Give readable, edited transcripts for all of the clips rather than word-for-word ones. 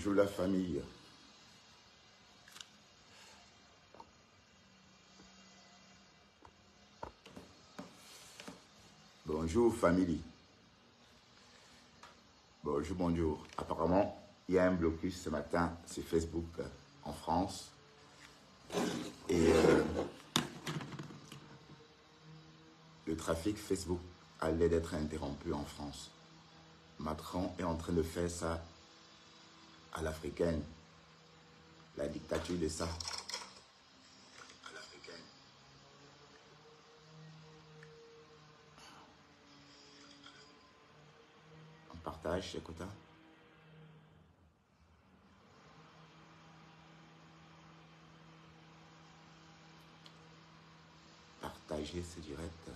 Bonjour la famille. Bonjour famille. Bonjour, bonjour. Apparemment, il y a un blocus ce matin sur Facebook en France. Et le trafic Facebook allait d'être interrompu en France. Macron est en train de faire ça à l'africaine. La dictature de ça. À l'africaine. On partage, écoute. Partager ce direct.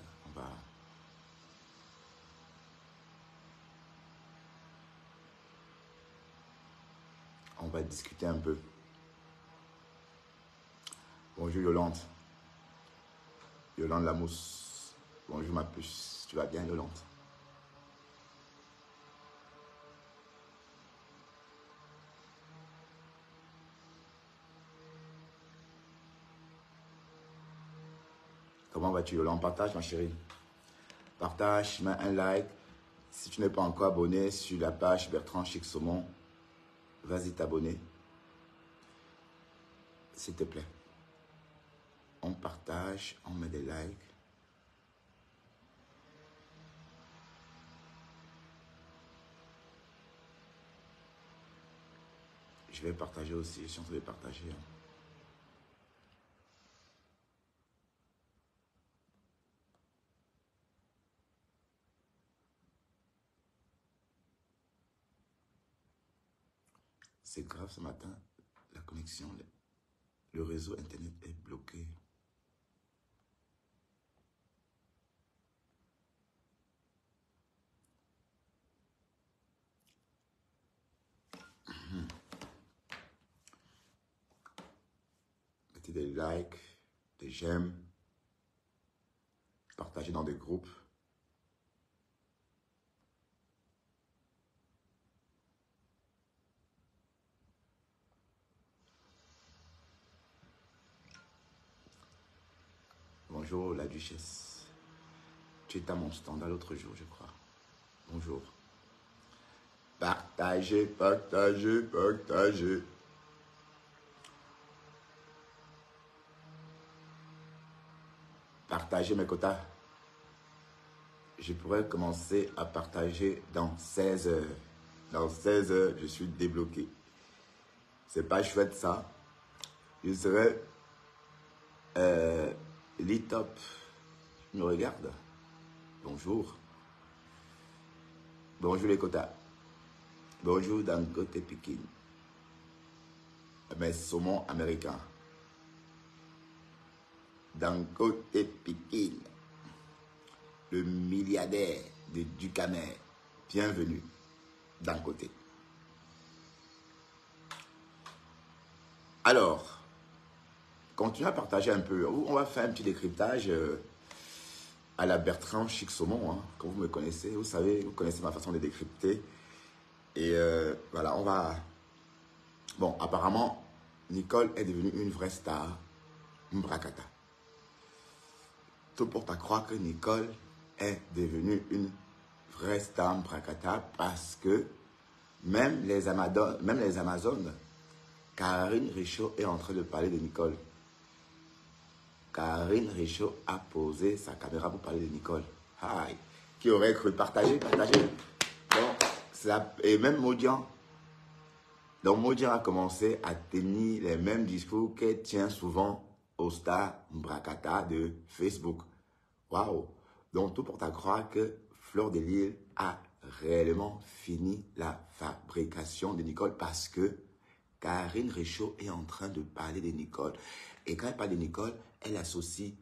On va discuter un peu. Bonjour Yolande. Yolande Lamousse. Bonjour ma puce. Tu vas bien Yolande? Comment vas-tu Yolande? Partage ma chérie. Partage, mets un like. Si tu n'es pas encore abonné sur la page Bertrand Chic Saumon, vas-y t'abonner. S'il te plaît. On partage, on met des likes. Je vais partager aussi, je suis en train de partager. C'est grave ce matin, la connexion, le réseau internet est bloqué. Mettez des likes, des j'aime, partagez dans des groupes. Bonjour la duchesse. Tu étais à mon standard l'autre jour, je crois. Bonjour. Partagez, partagez, partagez. Partagez mes quotas. Je pourrais commencer à partager dans 16 heures. Dans 16 heures, je suis débloqué. C'est pas chouette ça. Je serai lit top. Tu me regardes. Bonjour. Bonjour les quotas. Bonjour Dangote Pikin. Mes saumons américains. Dangote Pikin. Le milliardaire de Ducamer. Bienvenue. Dangote. Alors, continuez à partager un peu. On va faire un petit décryptage à la Bertrand Chic Saumon, hein, comme vous me connaissez. Vous savez, vous connaissez ma façon de décrypter. Et voilà, on va... Bon, apparemment, Nicole est devenue une vraie star. Mbrakata. Tout porte à croire que Nicole est devenue une vraie star Mbrakata parce que même les Amazones, Karine Richaud est en train de parler de Nicole. Karine Richaud a posé sa caméra pour parler de Nicole. Aïe. Qui aurait cru partager, partager. Bon, et même Modian. Donc Modian a commencé à tenir les mêmes discours qu'elle tient souvent aux stars Mbrakata de Facebook. Waouh. Donc tout porte à croire que Fleur de Lys a réellement fini la fabrication de Nicole parce que Karine Richaud est en train de parler de Nicole. Et quand elle parle de Nicole, elle associe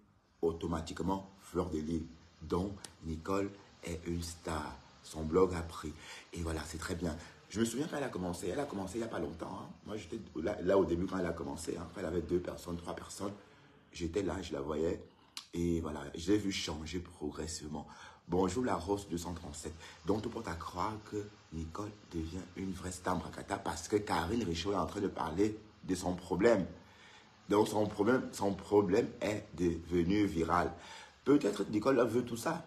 automatiquement Fleur de Lys. Donc, Nicole est une star. Son blog a pris. Et voilà, c'est très bien. Je me souviens quand elle a commencé. Elle a commencé il n'y a pas longtemps. Hein. Moi, j'étais là au début quand elle a commencé. Hein. Quand elle avait 2 personnes, 3 personnes. J'étais là, je la voyais. Et voilà, je l'ai vu changer progressivement. Bonjour la Rose 237. Donc, tout porte à croire que Nicole devient une vraie star Bracata parce que Karine Richaud est en train de parler de son problème. Donc, son problème est devenu viral. Peut-être Nicole veut tout ça.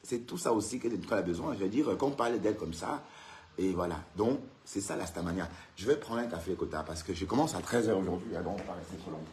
C'est tout ça aussi que Nicole a besoin. Je veux dire, qu'on parle d'elle comme ça. Et voilà. Donc, c'est ça la Starmania. Je vais prendre un café Kota parce que je commence à 13 h aujourd'hui. Donc, on va pas rester trop longtemps.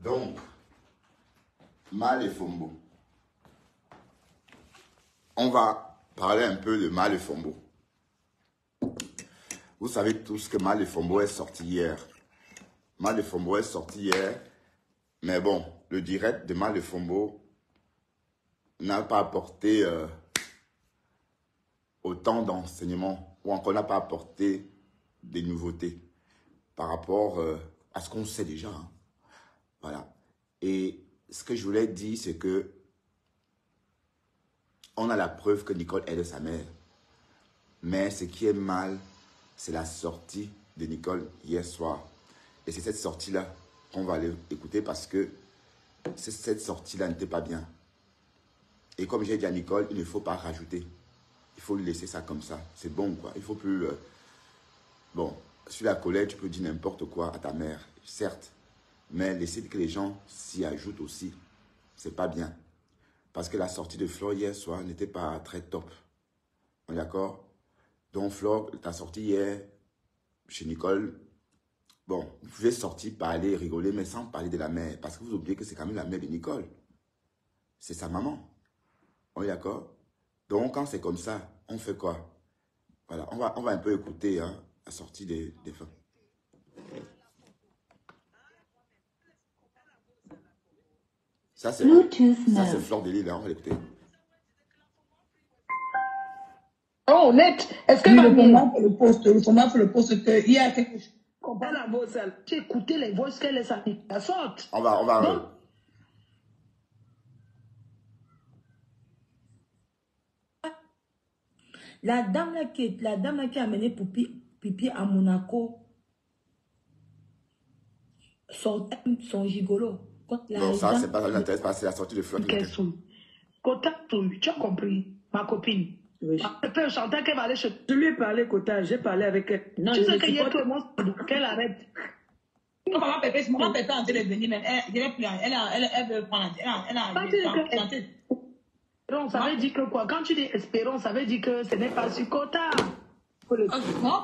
Donc, Mal et Fombo. On va parler un peu de Mal et Fombo. Vous savez tous que Mal et Fombo est sorti hier. Mal et Fombo est sorti hier. Mais bon, le direct de Mal et Fombo n'a pas apporté autant d'enseignements ou encore n'a pas apporté des nouveautés par rapport à ce qu'on sait déjà. Hein. Voilà. Et ce que je voulais dire, c'est que on a la preuve que Nicole aide sa mère. Mais ce qui est mal, c'est la sortie de Nicole hier soir. Et c'est cette sortie-là qu'on va aller écouter parce que cette sortie-là n'était pas bien. Et comme j'ai dit à Nicole, il ne faut pas rajouter. Il faut laisser ça comme ça. C'est bon, quoi. Il ne faut plus... Bon, sur la colère, tu peux dire n'importe quoi à ta mère, certes. Mais laisser que les gens s'y ajoutent aussi. C'est pas bien. Parce que la sortie de Flore hier soir n'était pas très top. On est d'accord? Donc Flore, ta sortie hier chez Nicole, bon, vous pouvez sortir, parler, rigoler, mais sans parler de la mère. Parce que vous oubliez que c'est quand même la mère de Nicole. C'est sa maman. On est d'accord? Donc quand c'est comme ça, on fait quoi? Voilà, on va un peu écouter hein, la sortie des femmes. Ça, c'est Flore de Lille, on va l'écouter. Oh, net. Est-ce que le format pour le poste, qu'il y a quelque chose. Tu écoutais les voix qu'elle est sortie. La sorte. On va. Donc, la dame là qui a amené Pipi à Monaco, son gigolo. Non, ça, c'est pas ça qui m'intéresse pas, c'est la sortie de Flore. Kota, tu as compris, ma copine. Oui. Elle peut chanter qu'elle va aller chez... Je lui ai parlé, Kota, j'ai parlé avec elle. Non, tu sais qu'il y a tout le monde qu'elle arrête. Maman Pépé est en train de venir, mais elle dirait plus, elle veut prendre, elle a chanté. Espérons, ça veut dire que quoi? Quand tu dis espérons, ça veut dire que ce n'est pas sur Kota. Maman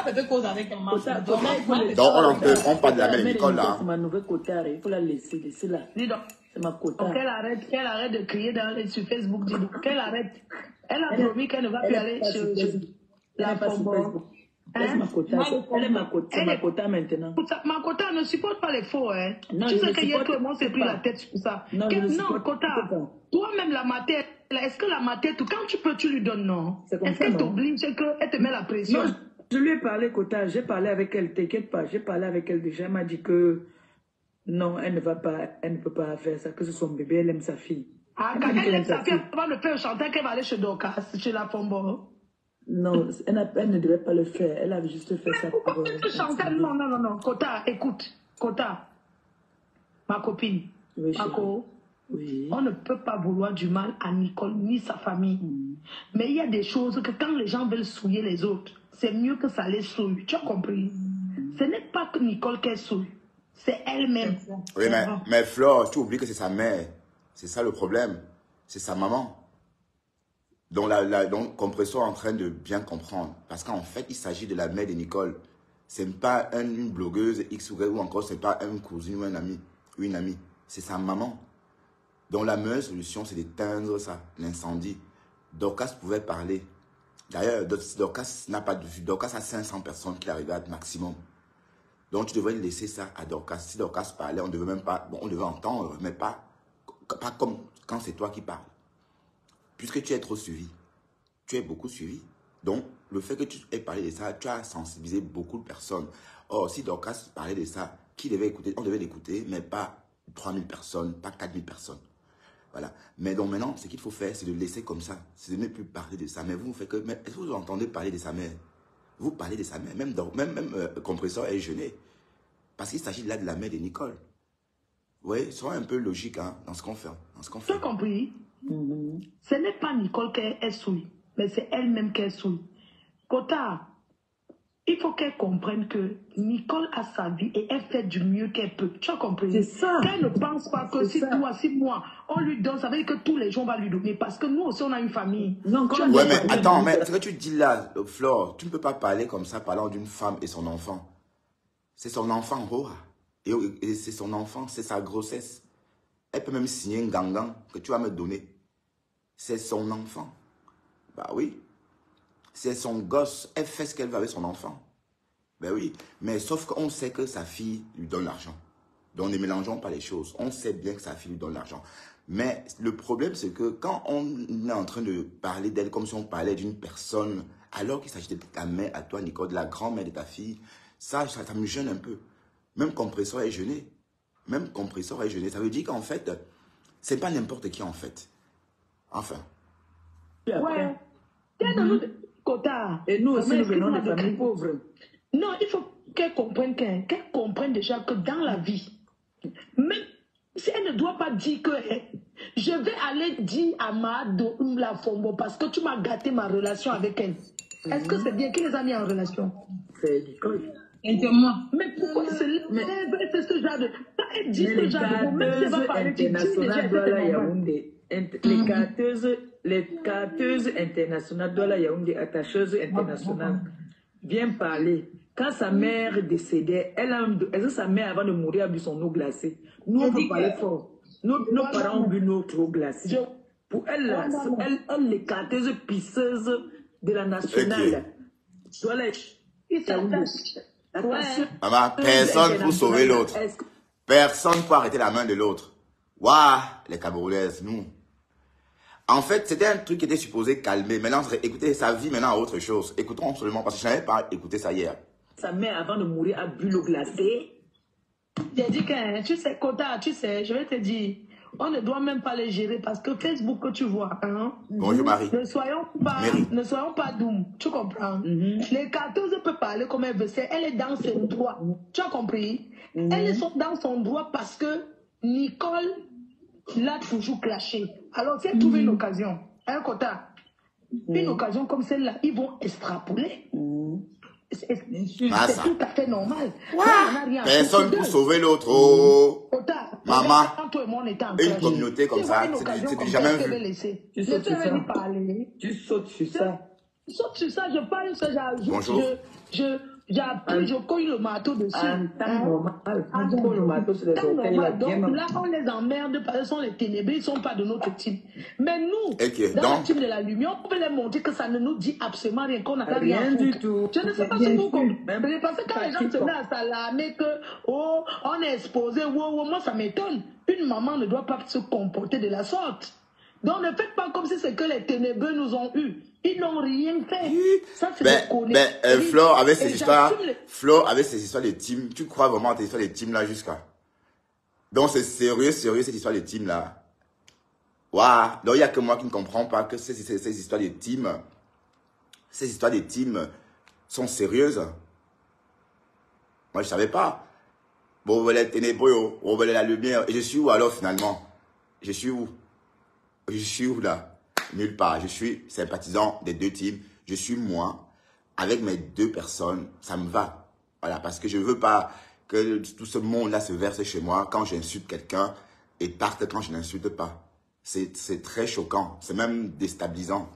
Pépé cause avec maman. Donc, on parle de la mère de Nicole, là. C'est ma nouvelle Kota, il faut la laisser là. Dis donc. C'est ma Kota. Donc, qu'elle arrête de crier sur Facebook, dis donc, qu'elle arrête. Elle a promis qu'elle ne va plus aller sur la Fombo. C'est ma Kota. Elle est ma Kota. C'est ma Kota maintenant. Ma Kota ne supporte pas les faux, hein. Non, tu sais qu'il y a tout le monde s'est pris la tête sur ça. Non, Kota, toi-même la matière, est-ce que la matière, quand tu peux, tu lui donnes, non? Est-ce qu'elle t'oblige, qu'elle te met la pression? Non, je lui ai parlé, Kota, j'ai parlé avec elle, t'inquiète pas, j'ai parlé avec elle déjà, elle m'a dit que non, elle ne peut pas faire ça, que c'est son bébé, elle aime sa fille. Ah, quand elle aime sa fille, elle va le faire chanter qu'elle va aller chez Dorcas, chez la Fombo. Non, elle ne devait pas le faire, elle avait juste fait ça pour... Non, Kota, écoute, Kota, ma copine, oui, Mako, oui. On ne peut pas vouloir du mal à Nicole ni sa famille. Mais il y a des choses que quand les gens veulent souiller les autres, c'est mieux que ça les souille. Tu as compris? Ce n'est pas que Nicole qu'elle souille, c'est elle-même. Oui, mais Flore, tu oublies que c'est sa mère. C'est ça le problème. C'est sa maman. Donc, Compresso est en train de bien comprendre. Parce qu'en fait, il s'agit de la mère de Nicole. Ce n'est pas une blogueuse X ou Y ou encore ce n'est pas une cousine ou un ami, ou une amie. C'est sa maman. Donc, la meilleure solution, c'est d'éteindre ça, l'incendie. Dorcas pouvait parler. D'ailleurs, Dorcas n'a pas de vue. Dorcas a 500 personnes qui arrivent à maximum. Donc, tu devrais laisser ça à Dorcas. Si Dorcas parlait, on devait même pas... Bon, on devait entendre, mais pas comme quand c'est toi qui parles. Puisque tu es trop suivi. Tu es beaucoup suivi. Donc, le fait que tu aies parlé de ça, tu as sensibilisé beaucoup de personnes. Or, si Dorcas parlait de ça, qui devait écouter? On devait l'écouter, mais pas 3000 personnes, pas 4000 personnes. Voilà. Mais donc maintenant, ce qu'il faut faire, c'est de laisser comme ça. C'est de ne plus parler de sa mère. Vous faites que, mais est-ce que vous entendez parler de sa mère? Vous parlez de sa mère. Même Compresseur est gêné. Parce qu'il s'agit là de la mère de Nicole. Oui, soyez un peu logique hein, dans ce qu'on fait. Tu as compris? Ce n'est pas Nicole qui est souille, mais c'est elle-même qui est souille. Kota, il faut qu'elle comprenne que Nicole a sa vie et elle fait du mieux qu'elle peut. Tu as compris? C'est ça. Qu'elle ne pense pas que si toi, si moi, on lui donne, ça veut dire que tous les gens vont lui donner. Parce que nous aussi, on a une famille. Non, quand ouais, mais attends, mais ce que tu dis là, Flore, tu ne peux pas parler comme ça, parlant d'une femme et son enfant. C'est son enfant, Roa. Et c'est son enfant, c'est sa grossesse. Elle peut même signer un gangan que tu vas me donner. C'est son enfant. Bah oui. C'est son gosse. Elle fait ce qu'elle veut avec son enfant. Ben oui. Mais sauf qu'on sait que sa fille lui donne l'argent. Donc ne mélangeons pas les choses. On sait bien que sa fille lui donne l'argent. Mais le problème, c'est que quand on est en train de parler d'elle comme si on parlait d'une personne, alors qu'il s'agit de ta mère à toi, Nicole, de la grand-mère de ta fille, ça me gêne un peu. Même Compresseur est gêné. Même Compresseur est gêné. Ça veut dire qu'en fait, c'est pas n'importe qui en fait. Enfin. Ouais. Kota. Et nous aussi, nous venons de familles pauvres. Non, il faut qu'elle comprenne déjà que dans la vie, même si elle ne doit pas dire que je vais aller dire à Mado la Fombo parce que tu m'as gâté ma relation avec elle. Est-ce que c'est bien qui les a mis en relation? C'est Nicole. Aide-moi. Mais pourquoi c'est ce genre de... Elle dit ce genre de mots, même si elle va parler du internationales Douala Yaoundé. Les carteuses internationales Douala Yaoundé, attacheuses internationales, viennent parler. Quand sa mère décédait, est-ce que sa mère, avant de mourir, a bu son eau glacée? Nous, on peut parler fort. Nos parents ont bu notre eau glacée. Pour elle, les carteuses pisseuses de la nationale. Douala Yaoundé. Maman, personne pour sauver l'autre. Personne pour arrêter la main de l'autre. Waouh, les Camerounaises, nous. En fait, c'était un truc qui était supposé calmer. Maintenant, écoutez, sa vie maintenant a autre chose. Écoutons seulement, parce que je n'avais pas écouté ça hier. Sa mère, avant de mourir, a bu l'eau glacée. J'ai dit que, tu sais, Kota, tu sais, je vais te dire, on ne doit même pas les gérer parce que Facebook que tu vois, hein, Bonjour Marie. ne soyons pas doux, tu comprends? Les carteuses peuvent parler comme elle veut, elle est dans ses droits, tu as compris? Elles sont dans son droit parce que Nicole l'a toujours clashé. Alors si elle trouve une occasion, un Kota, une occasion comme celle-là, ils vont extrapoler. C'est tout à fait normal. Personne pour sauver l'autre. Oh. Maman, une communauté comme ça, c'est jamais vu. Tu sautes sur ça. Je saute sur ça, je parle ça, j'ajoute. Bonjour. Je cogne le marteau dessus. Normal. Donc là, on les emmerde parce que ce sont les ténébreux, ils ne sont pas de notre team. Mais nous, dans le team de la lumière, on peut les montrer que ça ne nous dit absolument rien, qu'on n'a rien du tout. Je ne sais pas si vous comprenez. Parce que quand les gens se mettent à s'alarmer que, oh, on est exposé, moi ça m'étonne. Une maman ne doit pas se comporter de la sorte. Donc ne faites pas comme si c'est que les ténébreux nous ont eu. Ils n'ont rien fait. Ça, c'est Flore, avec ces histoires, de team, tu crois vraiment à ces histoires de team là jusqu'à. Donc c'est sérieux, cette histoire de team là. Waouh! Donc il n'y a que moi qui ne comprends pas que ces histoires de team, sont sérieuses. Moi je ne savais pas. Bon, vous les ténébreux, vous voulez la lumière. Et je suis où alors finalement? Je suis où? Je suis où là? Nulle part. Je suis sympathisant des deux teams. Je suis moi. Avec mes deux personnes, ça me va. Voilà, parce que je ne veux pas que tout ce monde-là se verse chez moi quand j'insulte quelqu'un et parte quand je n'insulte pas. C'est très choquant. C'est même déstabilisant.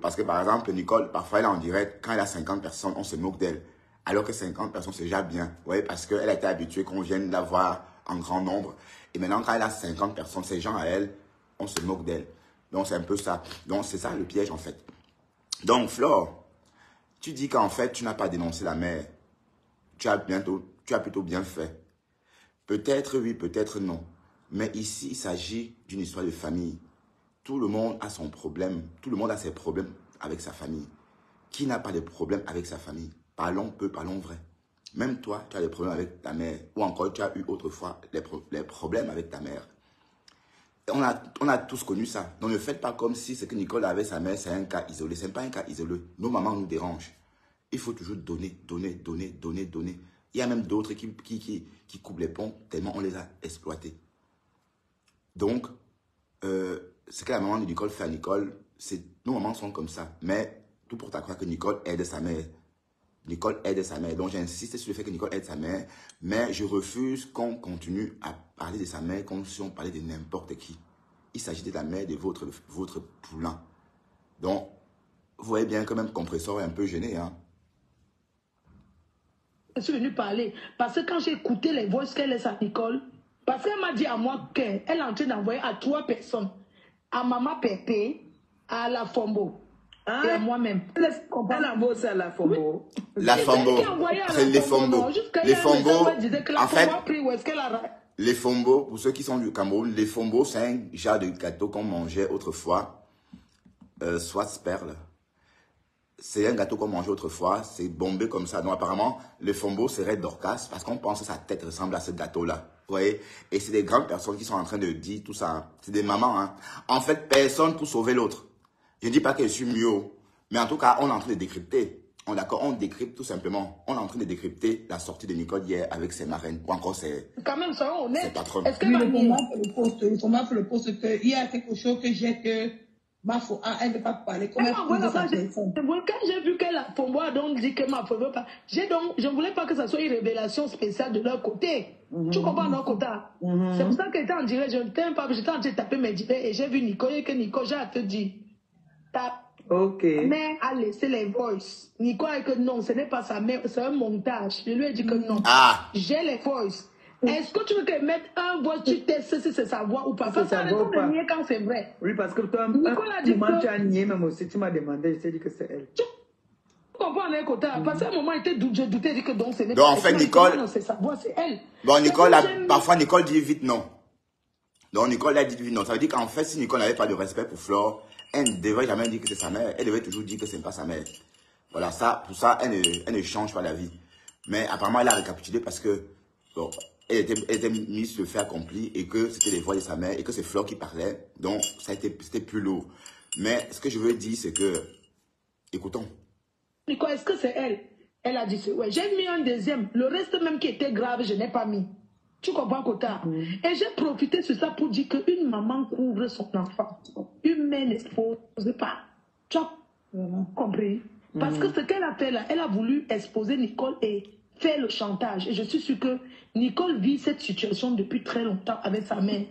Parce que par exemple, Nicole, parfois elle est en direct. Quand elle a 50 personnes, on se moque d'elle. Alors que 50 personnes, c'est déjà bien. Ouais, parce qu'elle a été habituée qu'on vienne la voir en grand nombre. Et maintenant, quand elle a 50 personnes, ces gens à elle, on se moque d'elle. Donc, c'est un peu ça. Donc, c'est ça le piège, en fait. Donc, Flore, tu dis qu'en fait, tu n'as pas dénoncé la mère. Tu as plutôt bien fait. Peut-être oui, peut-être non. Mais ici, il s'agit d'une histoire de famille. Tout le monde a son problème. Tout le monde a ses problèmes avec sa famille. Qui n'a pas de problème avec sa famille? Parlons peu, parlons vrai. Même toi, tu as des problèmes avec ta mère. Ou encore, tu as eu autrefois les problèmes avec ta mère. On a tous connu ça. Donc, ne faites pas comme si ce que Nicole avait sa mère, c'est un cas isolé. Ce n'est pas un cas isolé. Nos mamans nous dérangent. Il faut toujours donner, donner, donner, donner, donner. Il y a même d'autres qui coupent les ponts tellement on les a exploités. Donc, ce que la maman de Nicole fait à Nicole, c'est nos mamans sont comme ça. Mais tout pour croire que Nicole aide sa mère. Nicole aide sa mère. Donc, j'insiste sur le fait que Nicole aide sa mère. Mais je refuse qu'on continue à parler de sa mère comme si on parlait de n'importe qui. Il s'agit de la mère de votre poulain. Donc, vous voyez bien que même Compressor est un peu gêné. Hein? Je suis venue parler. Parce que quand j'ai écouté les voix qu'elle laisse à Nicole, parce qu'elle m'a dit à moi qu'elle est en train d'envoyer à 3 personnes. À Maman Pépé, à la Fombo. Et à moi-même. Elle envoie ça à la Fombo. La Fombo. C'est les Fombo. Les Fombo, en fait, les Fombo, pour ceux qui sont du Cameroun, les Fombo, c'est un genre de gâteau qu'on mangeait autrefois. Soit perle. C'est un gâteau qu'on mangeait autrefois. C'est bombé comme ça. Donc apparemment, le Fombo serait Dorcas parce qu'on pense que sa tête ressemble à ce gâteau-là. Vous voyez? Et c'est des grandes personnes qui sont en train de dire tout ça. C'est des mamans. Hein. En fait, personne pour sauver l'autre. Je ne dis pas que je suis mieux, mais en tout cas, on est en train de décrypter. On d'accord, on décrypte tout simplement. On est en train de décrypter la sortie de Nicole hier avec ses marraines, ou encore ses patrons. Est-ce que le format fait le poste qu'il y a quelque chose que j'ai que ma foi, elle ne veut pas parler. Quand j'ai vu que la Fombo a donc dit que ma foi ne veut pas, je ne voulais pas que ça soit une révélation spéciale de leur côté. Tu comprends de leur côté? C'est pour ça qu'elle était en direct. Je ne t'aime pas, j'étais en train de taper mes directs et j'ai vu Nicole et que Nicole, j'ai à te dire. Ok. Mais a laissé les voices. Nicole a dit que non, ce n'est pas sa mère, c'est un montage. Je lui ai dit que non. J'ai les voices. Est-ce que tu veux que mette un voix, tu testes si c'est sa voix ou pas? Parce que ça répond de nier quand c'est vrai. Oui, parce que toi, Nicole a dit que... tu as nié même aussi, tu m'as demandé, je t'ai dit que c'est elle. Tu comprends d'un côté? Parce qu'à un moment, je doutais, dit que donc ce n'est pas. Donc en fait, Nicole... c'est sa voix, c'est elle. Bon, Nicole, parfois Nicole dit vite non. Donc Nicole a dit vite non. Ça veut dire qu'en fait, si Nicole n'avait pas de respect pour Flore, elle ne devrait jamais dire que c'est sa mère. Elle devait toujours dire que ce n'est pas sa mère. Voilà, ça, pour ça, elle ne change pas la vie. Mais apparemment, elle a récapitulé parce que bon, elle était mise sur le fait accompli et que c'était les voix de sa mère et que c'est Flore qui parlait. Donc, c'était plus lourd. Mais ce que je veux dire, c'est que, écoutons. Nicole, est-ce que c'est elle? Elle a dit, ouais, j'ai mis un deuxième. Le reste même qui était grave, je n'ai pas mis. Tu comprends, Kota? Et j'ai profité sur ça pour dire qu'une maman couvre son enfant. Une mère n'expose pas. Tu as compris? Parce que ce qu'elle a fait là, elle a voulu exposer Nicole et faire le chantage. Et je suis sûre que Nicole vit cette situation depuis très longtemps avec sa mère.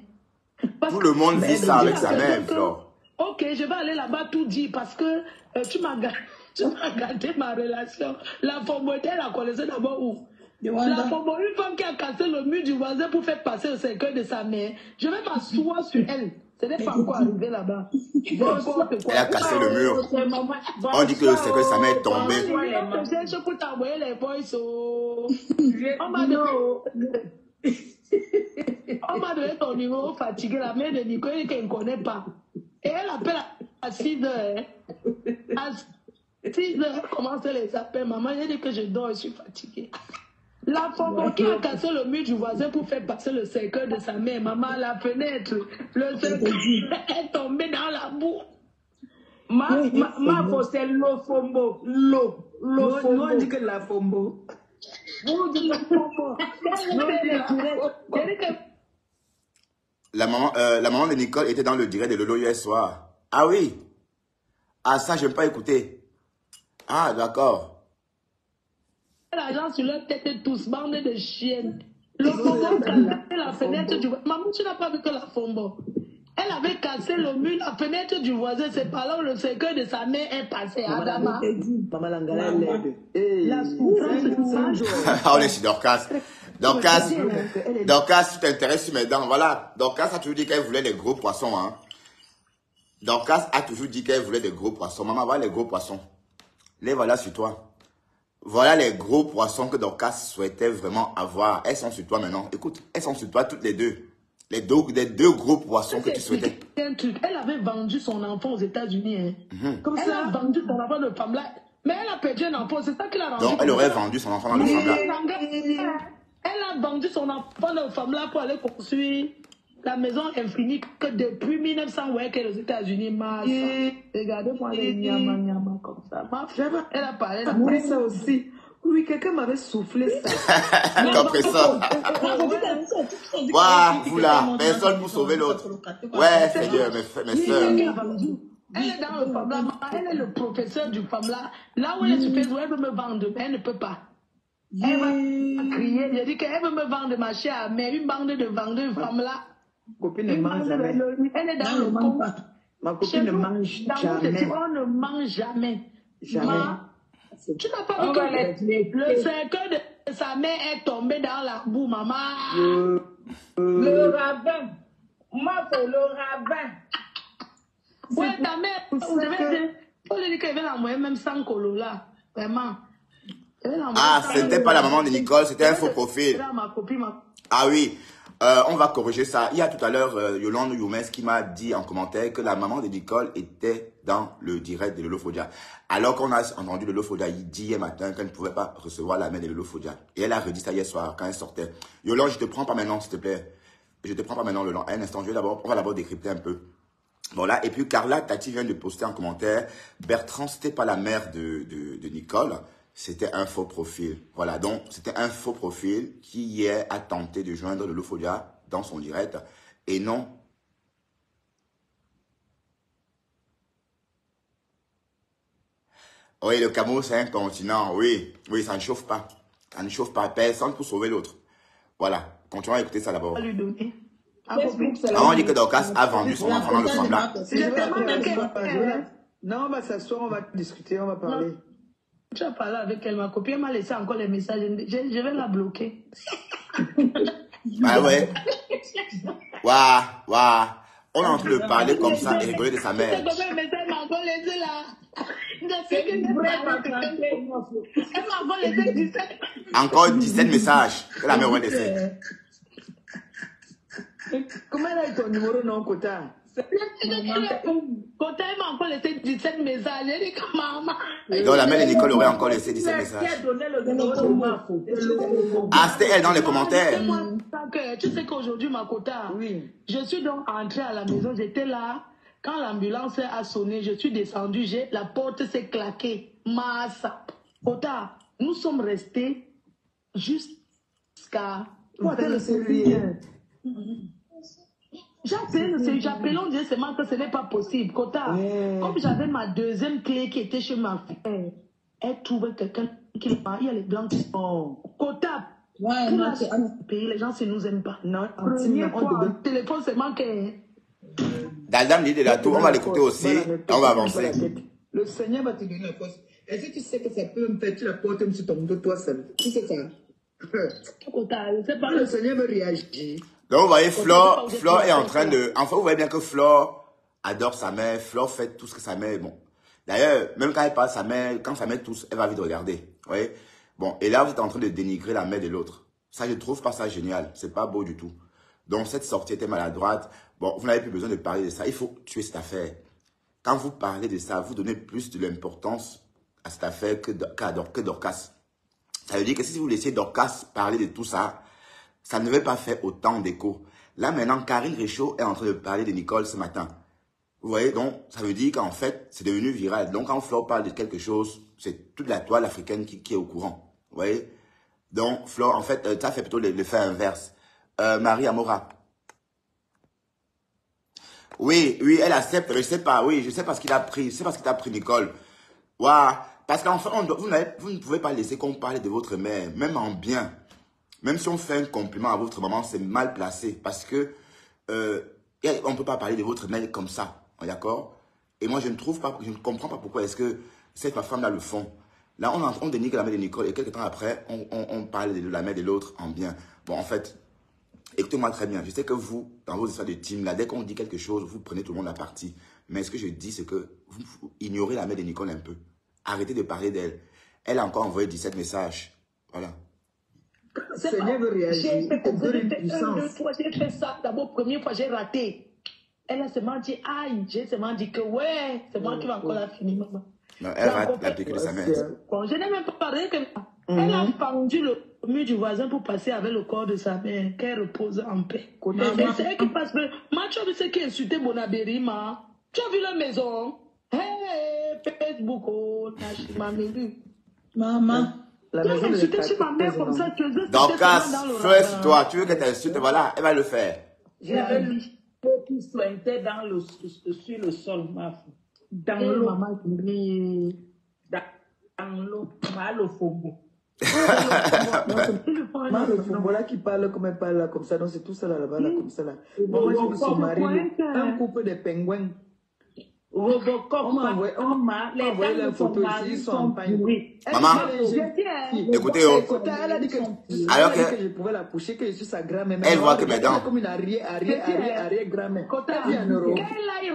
Tout le monde vit ça avec sa mère, Flore. Ok, je vais aller là-bas tout dire parce que tu m'as gâté ma relation. La Fombo, elle la connaissait d'abord où? La Fombo, une femme qui a cassé le mur du voisin pour faire passer le cercueil de sa mère. Je vais m'asseoir sur elle. Ce n'est pas encore arrivé là-bas. Elle a cassé le mur. On dit que le cercueil de sa mère est tombé. Je peux t'envoyer les voices. On m'a donné ton numéro fatigué. La mère de Nicole qu'elle ne connaît pas. Et elle appelle à 6 heures. À 6 heures, elle commence à les appeler. Maman, j'ai dit que je dors, je suis fatiguée. La Fombo qui a cassé le mur du voisin pour faire passer le cercueil de sa mère. Maman, à la fenêtre, le cercueil est tombé dans la boue. Ma fausse, c'est l'eau Fombo. L'eau Fombo. Nous, on dit que la Fombo. Vous dites la Fombo. La maman de Nicole était dans le direct de Lolo hier soir. Ah oui. Ah ça, je n'ai pas écouté. Ah d'accord. L'argent sur leur tête et tous, bande de chiennes. Le Fombo a cassé la fenêtre du voisin. Maman, tu n'as pas vu que la Fombo. Elle avait cassé le mur, la fenêtre du voisin. C'est par là où le cercueil de sa mère est passé. Adama. La souffrance. On est sur Dorcas. Dorcas, tu t'intéresses sur mes dents. Voilà. Dorcas a toujours dit qu'elle voulait des gros poissons. Hein. Dorcas a toujours dit qu'elle voulait des gros poissons. Maman, voilà les gros poissons. Les voilà sur toi. Voilà les gros poissons que Dorcas souhaitait vraiment avoir. Elles sont sur toi maintenant. Écoute, elles sont sur toi toutes les deux. Les deux gros poissons que tu souhaitais. Un truc. Elle avait vendu son enfant aux États-Unis. Hein. Comme elle a vendu son enfant de femme là. Mais elle a perdu un enfant, c'est ça qu'il a rendu. Donc, elle aurait vendu son enfant dans le femme là. Elle a vendu son enfant dans le femme là pour aller construire la maison infinie que depuis 1900, ouais, qu'elle est aux États-Unis. Regardez-moi les nyama comme ça. Elle a parlé. Oui, ça aussi. Oui, quelqu'un m'avait soufflé ça. Compresseur. Waouh, vous là, personne pour sauver l'autre. Ouais, Seigneur, mes soeurs. Elle est dans le femme là, elle est le professeur du femme là. Là où elle est sur Facebook, elle veut me vendre, mais elle ne peut pas. Elle va crier, j'ai dit qu'elle veut me vendre ma chère, mais une bande de vendeurs, femme là. Copine ne mange jamais. Elle est dans le pot. Ma copine ne mange jamais. On ne mange jamais. Jamais. Tu n'as pas vu que le cercueil de sa mère est tombé dans la boue, maman. Le rabbin. Moi, pour le rabbin. Ouais, ta mère, vous devez dire, faut lui dire qu'elle va l'envoyer même sans colo là. Vraiment. Ah, c'était pas la maman de Nicole, c'était un faux profil. Ah oui, on va corriger ça. Il y a tout à l'heure Yolande Youmes qui m'a dit en commentaire que la maman de Nicole était dans le direct de Lolo Fodia. Alors qu'on a entendu Lolo Fodia dit hier matin qu'elle ne pouvait pas recevoir la main de Lolo Fodia. Et elle a redit ça hier soir quand elle sortait. Yolande, je te prends pas maintenant, s'il te plaît. Je te prends pas maintenant, Yolande. Un instant, on va d'abord décrypter un peu. Voilà, et puis Carla Tati vient de poster en commentaire, Bertrand, c'était pas la mère de Nicole, c'était un faux profil. Voilà, donc c'était un faux profil qui hier a tenté de joindre Lolo Fodia dans son direct, et non. Oui, le Cameroun, c'est un continent, oui, ça ne chauffe pas. Ça ne chauffe pas, personne pour sauver l'autre. Voilà, continuons à écouter ça d'abord. On dit que Dorcas a vendu son enfant dans le femme là. Non, on va s'asseoir, on va discuter, on va parler. Tu as parlé avec elle, ma copine m'a laissé encore les messages. Je vais la bloquer. Ah ouais. Waouh. On est en train de parler comme ça et rigoler de sa mère. Elle m'a encore laissé là. Elle m'a encore laissé 17. Encore 17 messages que la mère va laisser. Comment elle a eu ton numéro, non, Kota? Kota, elle m'a encore laissé 17 messages. Elle dit que maman. Donc la mère de Nicole aurait encore laissé 17 messages. Ah, c'était elle dans les commentaires. Tu sais qu'aujourd'hui, ma Kota, je suis donc entrée à la maison, j'étais là. Quand l'ambulance a sonné, je suis descendue, la porte s'est claquée. Massa. Kota, nous sommes restés jusqu'à... J'appelais, on disait seulement que ce n'est pas possible. Kota, comme j'avais ma deuxième clé qui était chez ma fille, elle trouvait quelqu'un qui il y a les blancs qui sont. Kota, les gens, ne nous aiment pas. Non, le téléphone, c'est manqué. Daldam dit de la tour, on va l'écouter aussi, on va avancer. Le Seigneur va te donner la force. Est-ce que tu sais que ça peut me faire, tu la portes même sur ton dos, toi seul? Tu sais ça? Le Seigneur veut réagir. Donc vous voyez, Flore est en train de... Enfin, vous voyez bien que Flore adore sa mère. Flore fait tout ce que sa mère... Bon. D'ailleurs, même quand elle parle sa mère, quand sa mère tousse, elle va vite regarder. Vous voyez? Bon, et là, vous êtes en train de dénigrer la mère de l'autre. Ça, je trouve pas ça génial. C'est pas beau du tout. Donc, cette sortie était maladroite. Bon, vous n'avez plus besoin de parler de ça. Il faut tuer cette affaire. Quand vous parlez de ça, vous donnez plus de l'importance à cette affaire que Dorcas. Ça veut dire que si vous laissiez Dorcas parler de tout ça, ça ne veut pas faire autant d'écho. Là, maintenant, Karine Réchaud est en train de parler de Nicole ce matin. Vous voyez, donc, ça veut dire qu'en fait, c'est devenu viral. Donc, quand Flore parle de quelque chose, c'est toute la toile africaine qui est au courant. Vous voyez? Donc, Flore, en fait, ça fait plutôt l'effet inverse. Marie Amora. Oui, elle accepte, je sais pas, oui, je sais pas ce qu'il a pris, Nicole. Waouh, parce qu'en fait, vous ne pouvez pas laisser qu'on parle de votre mère, même en bien. Même si on fait un compliment à votre maman, c'est mal placé, parce que on ne peut pas parler de votre mère comme ça, d'accord? Et moi, je ne comprends pas pourquoi est-ce que cette femme-là le font. Là, on dénigre la mère de Nicole, et quelques temps après, on parle de la mère de l'autre en bien. Bon, en fait, écoutez-moi très bien. Je sais que vous, dans vos histoires de team, là, dès qu'on dit quelque chose, vous prenez tout le monde à partie. Mais ce que je dis, c'est que vous ignorez la mère de Nicole un peu. Arrêtez de parler d'elle. Elle a encore envoyé 17 messages. Voilà. Le Seigneur veut réagir. J'ai fait ça. D'abord, première fois, j'ai raté. Elle a seulement dit, aïe. J'ai seulement dit que, ouais, c'est moi qui vais encore la finir, maman. Non, elle rate la piqûre de sa mère. Bon, je n'ai même pas parlé que... Elle a pendu le mur du voisin pour passer avec le corps de sa mère, qu'elle repose en paix. Et c'est elle qui passe... Moi, tu as vu ce qui insultait Bonabéry, ma? Tu as vu la maison? Hey, Facebook, oh, Maman. La tu as maison insulté sur ma mère comme ça, tu as dit Donc, fais toi, tu veux qu'elle t'insulte, voilà, elle va le faire. J'avais lu qui sointait sur le sol, ma fille. Dans l'eau. Dans l'eau. Mal au fogo. Le footballeur qui parle comme elle parle là, comme ça, donc c'est tout ça là-bas, là, comme ça là. Moi, j'ai vu son mari, un couple de pingouins. Robocop, les dents de son mari sont en pain. Maman, écoutez, oh. Elle a dit que Alors que je pouvais la coucher, que je suis sa grand-mère. Elle voit que mes dents. Comme une arrière-grand-mère. Quand elle a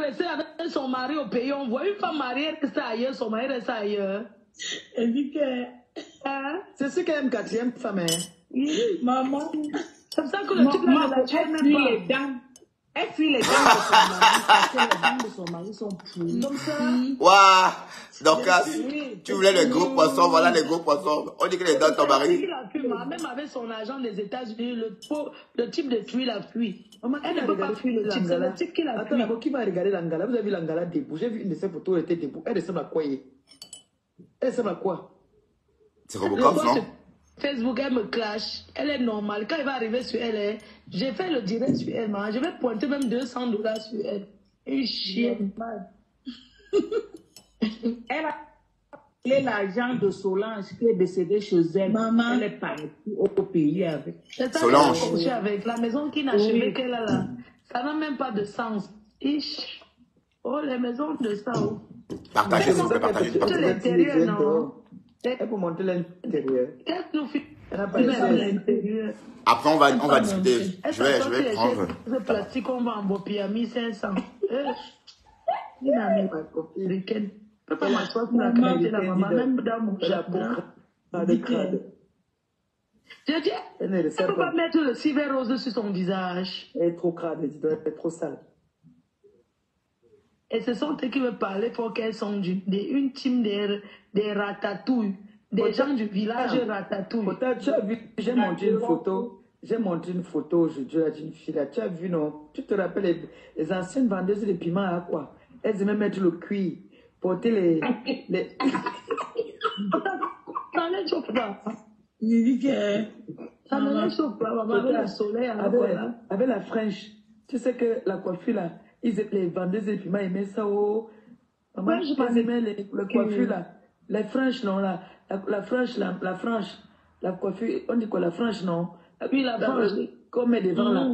resté avec son mari au pays, on voit une femme mariée rester ailleurs, son mari reste ailleurs. Elle dit que... C'est ce qu'elle aime, quatrième femme. Maman. C'est ça que le type là ne la tue même pas. Les dents. Elle fuit les dents de son mari parce que les dents de son mari sont pourries. Comme ça. Waouh! Donc, tu voulais les gros poissons, voilà les gros poissons. On dit que les dents de ton mari. Même avec son agent des États-Unis, le type de fuite la fuit. Elle ne peut pas fuir le type, c'est le type qui la fuit. Attends, qui va regarder l'Angala? Vous avez vu l'Angala debout? J'ai vu une de ses photos, elle était debout. Elle ressemble à quoi? Elle ressemble à quoi? C'est Robocop, non? Facebook, elle me clash. Elle est normale. Quand il va arriver sur elle, j'ai fait le direct sur elle. Je vais pointer même $200 sur elle. Une chienne. Elle a appelé l'agent de Solange qui est décédé chez elle. Maman. Elle est partie au pays avec. C'est ça Solange. Avec la maison qui n'a achevé qu'elle a là. Ça n'a même pas de sens. Oh, les maisons de ça. Partagez, s'il vous plaît, partagez. L'intérieur, non. Elle peut monter l'intérieur. Qu'est-ce que nous fait? Après, on va discuter. Je vais prendre. Le plastique, on va en bopier à 1500. Il a mis ma copine. Je ne peux pas m'asseoir pour la qualité de la maman, même dans mon jardin. Je dis, elle ne peut pas mettre le civet rose sur son visage. Elle est trop crade, elle est trop sale. Et ce sont eux qui me parlaient pour qu'elles sont une team des ratatouilles, des gens du village ratatouille. Tu as vu, j'ai montré une photo aujourd'hui d'une fille là. Tu as vu, non? Tu te rappelles les anciennes vendeuses de piments à quoi? Elles aimaient mettre le cuir, porter les... Ça ne chauffe pas. Il dit que... Ça ne chauffe pas, maman, avec le soleil. Avec la French. Tu sais que la coiffure là, les vendeuses de piments aimaient ça. Oh. Maman, je aimais le coiffure là. Les franches, non, la franche, la coiffure, on dit quoi, la franche, non? Oui, la franche. Comme met devant là.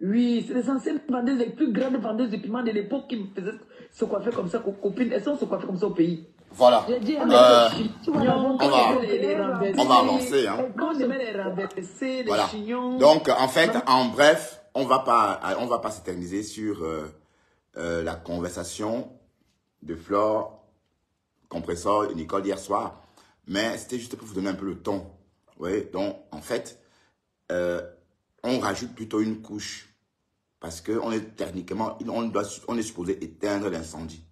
Oui, c'est les anciennes vendeuses, les plus grandes vendeuses de piments de l'époque qui me faisaient se coiffer comme ça, copines. Elles sont se coiffer comme ça au pays. Voilà. On va avancer. Hein. Quand on met les renversés, les chignons. Donc, en fait, en bref, on va pas s'éterniser sur la conversation de Flore, Compressor et Nicole hier soir. Mais c'était juste pour vous donner un peu le ton. Oui, donc, en fait, on rajoute plutôt une couche. Parce qu'on est techniquement, on est supposé éteindre l'incendie.